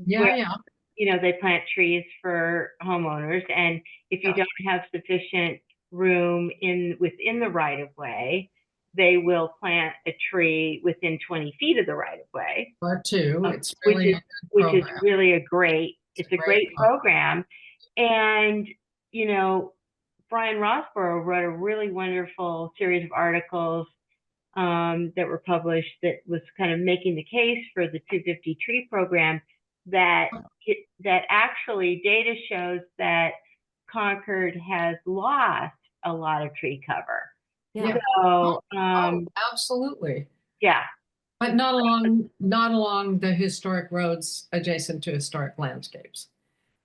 Yeah, where, yeah. They plant trees for homeowners. And if you Yeah. don't have sufficient room within the right of way, they will plant a tree within 20 feet of the right of way. Or two. It's which really is a good which is program. really a great It's it's a great program. And Brian Rossborough wrote a really wonderful series of articles that were published that was kind of making the case for the 250 tree program, that actually data shows that Concord has lost a lot of tree cover. Yeah. So Absolutely. yeah. But not along the historic roads adjacent to historic landscapes.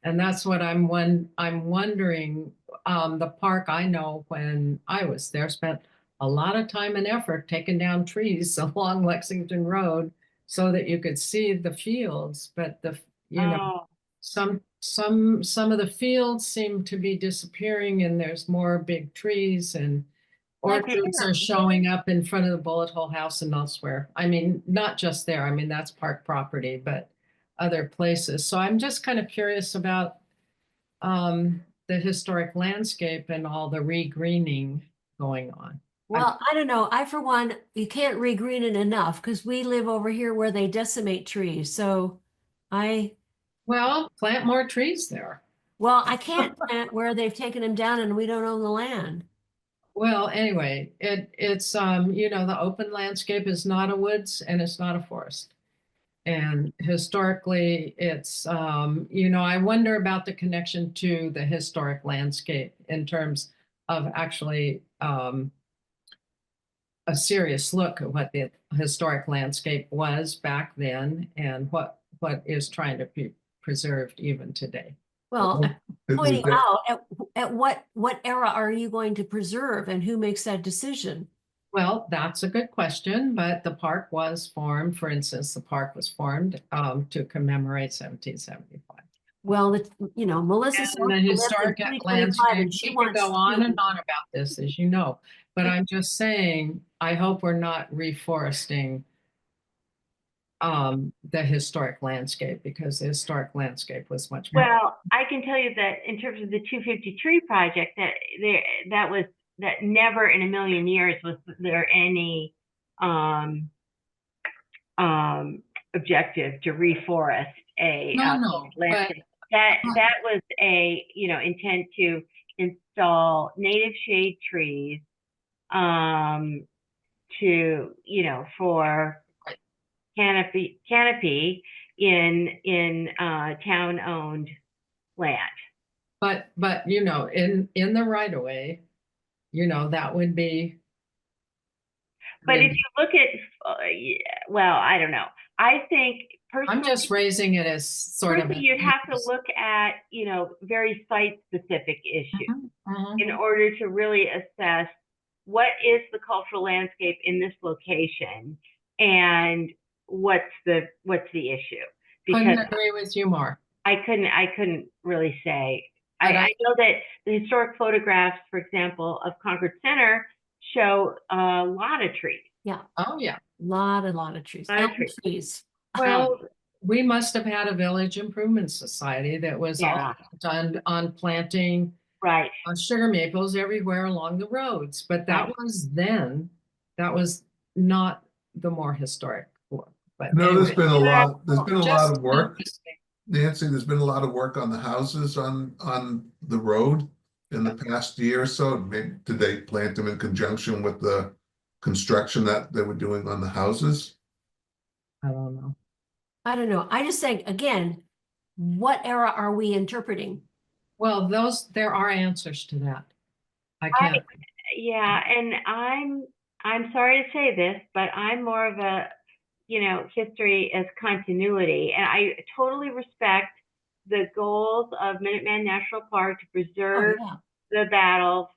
And that's what I'm wondering. The park, I know when I was there, spent a lot of time and effort taking down trees along Lexington Road so that you could see the fields. But some of the fields seem to be disappearing, and there's more big trees, and orchards are showing up in front of the Bullet Hole House and elsewhere. I mean, not just there. I mean, that's park property, but other places. So I'm just kind of curious about the historic landscape and all the regreening going on. Well, I don't know. For one, you can't regreen it enough because we live over here where they decimate trees. So Well, plant more trees there. I can't plant where they've taken them down and we don't own the land. Well, anyway, it's the open landscape is not a woods and it's not a forest. And historically, it's I wonder about the connection to the historic landscape in terms of actually a serious look at what the historic landscape was back then and what is trying to be preserved even today. Well, Is pointing there- out at what era are you going to preserve and who makes that decision? Well, that's a good question, but the park was formed, for instance, the park was formed to commemorate 1775. Well, Melissa. And the historic landscape, she we could wants go on to- and on about this, as you know, but I'm just saying, I hope we're not reforesting the historic landscape, because the historic landscape was much more. Well, I can tell you that in terms of the 250 tree project, that never in a million years was there any objective to reforest a No, landscape. That was a intent to install native shade trees for canopy in town-owned land. But you know, in the right of way, you know, that would be. But if you look at, well, I don't know. I think personally, I'm just raising it as sort of. you'd have to look at, you know, very site-specific issues in order to really assess what is the cultural landscape in this location and what's the issue. Couldn't Because agree with you more. I couldn't really say. But I know that the historic photographs, for example, of Concord Center show a lot of trees. Oh, yeah. lot of trees. Lot of Elm trees. trees. Well, we must have had a village improvement society that was all Yeah. done on planting Right. sugar maples everywhere along the roads, but that Right. was then. That was not the more historic one. But No, there's anyway, been a lot, there's been a lot just of work. interesting. Nancy, there's been a lot of work on the houses on the road in the past year or so. Maybe did they plant them in conjunction with the construction that they were doing on the houses? I don't know. I don't know. I just think, again, what era are we interpreting? Well, there are answers to that. I can't. Yeah, and I'm sorry to say this, but I'm more of a, you know, history as continuity, and I totally respect the goals of Minuteman National Park to preserve Oh, the battle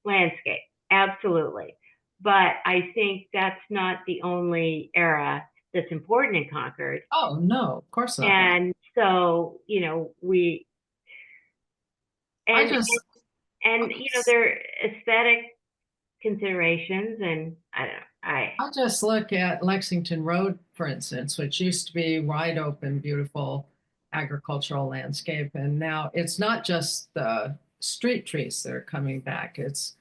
landscape. Absolutely. But I think that's not the only era that's important in Concord. Oh, no, of course not. And so, you know, I and just, you know, there are aesthetic considerations, and I don't know. I just look at Lexington Road, for instance, which used to be wide open, beautiful agricultural landscape. And now it's not just the street trees that are coming back. It's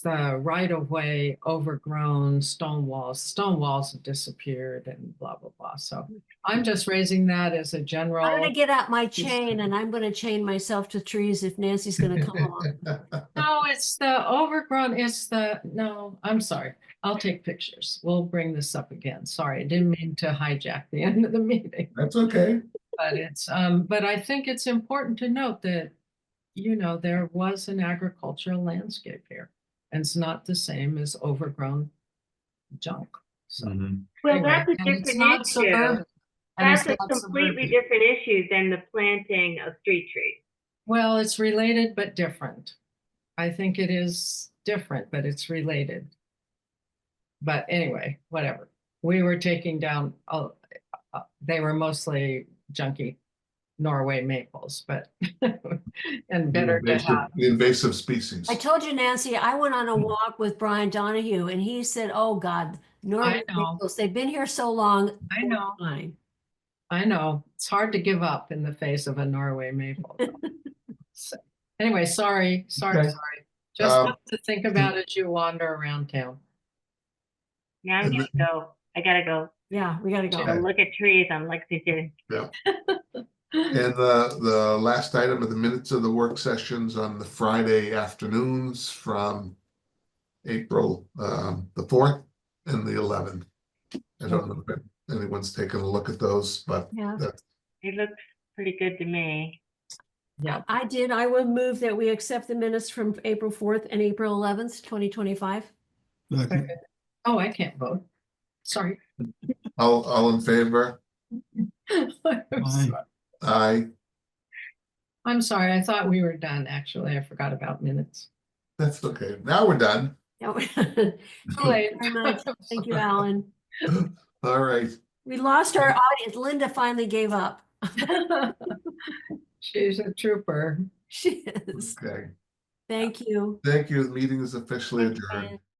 the right of way, overgrown stone walls. Stone walls have disappeared and blah, blah, blah. So I'm just raising that as a general. I'm gonna get out my chain and I'm gonna chain myself to trees if Nancy's gonna come along. No, it's the overgrown, no, I'm sorry. I'll take pictures. We'll bring this up again. Sorry, I didn't mean to hijack the end of the meeting. That's okay. But but I think it's important to note that, you know, there was an agricultural landscape here. And it's not the same as overgrown junk. So Well, anyway, that's a and it's different not issue. suburban, and it's That's a not completely suburban. different issue than the planting of street trees. Well, it's related but different. I think it is different, but it's related. But anyway, whatever. We were taking down, they were mostly junky Norway maples, but and better to have. The invasive species. I told you, Nancy, I went on a walk with Brian Donahue and he said, oh God, Norway know. maples, they've been here so long. I know. Fine. I know. It's hard to give up in the face of a Norway maple. So, anyway, sorry. Okay. Just something to think about as you wander around town. Now I'm And gonna go. I gotta go. Yeah, we gotta go. Okay. Look at trees on Lexington. And the last item of the minutes of the work sessions on the Friday afternoons from April the 4th and the 11th. I don't know if anyone's taken a look at those, but Yeah. that's It looks pretty good to me. Yeah. I did. I would move that we accept the minutes from April 4th and April 11th, 2025. Second. Oh, I can't vote. Sorry. all in favor? Aye. Aye. I'm sorry. I thought we were done. Actually, I forgot about minutes. That's okay. Now we're done. Yeah. Too late. Very much. Thank you, Alan. All right. We lost our audience. Linda finally gave up. She's a trooper. She is. Okay. Thank you. Thank you. The meeting is officially Thank you, adjourned. Brian.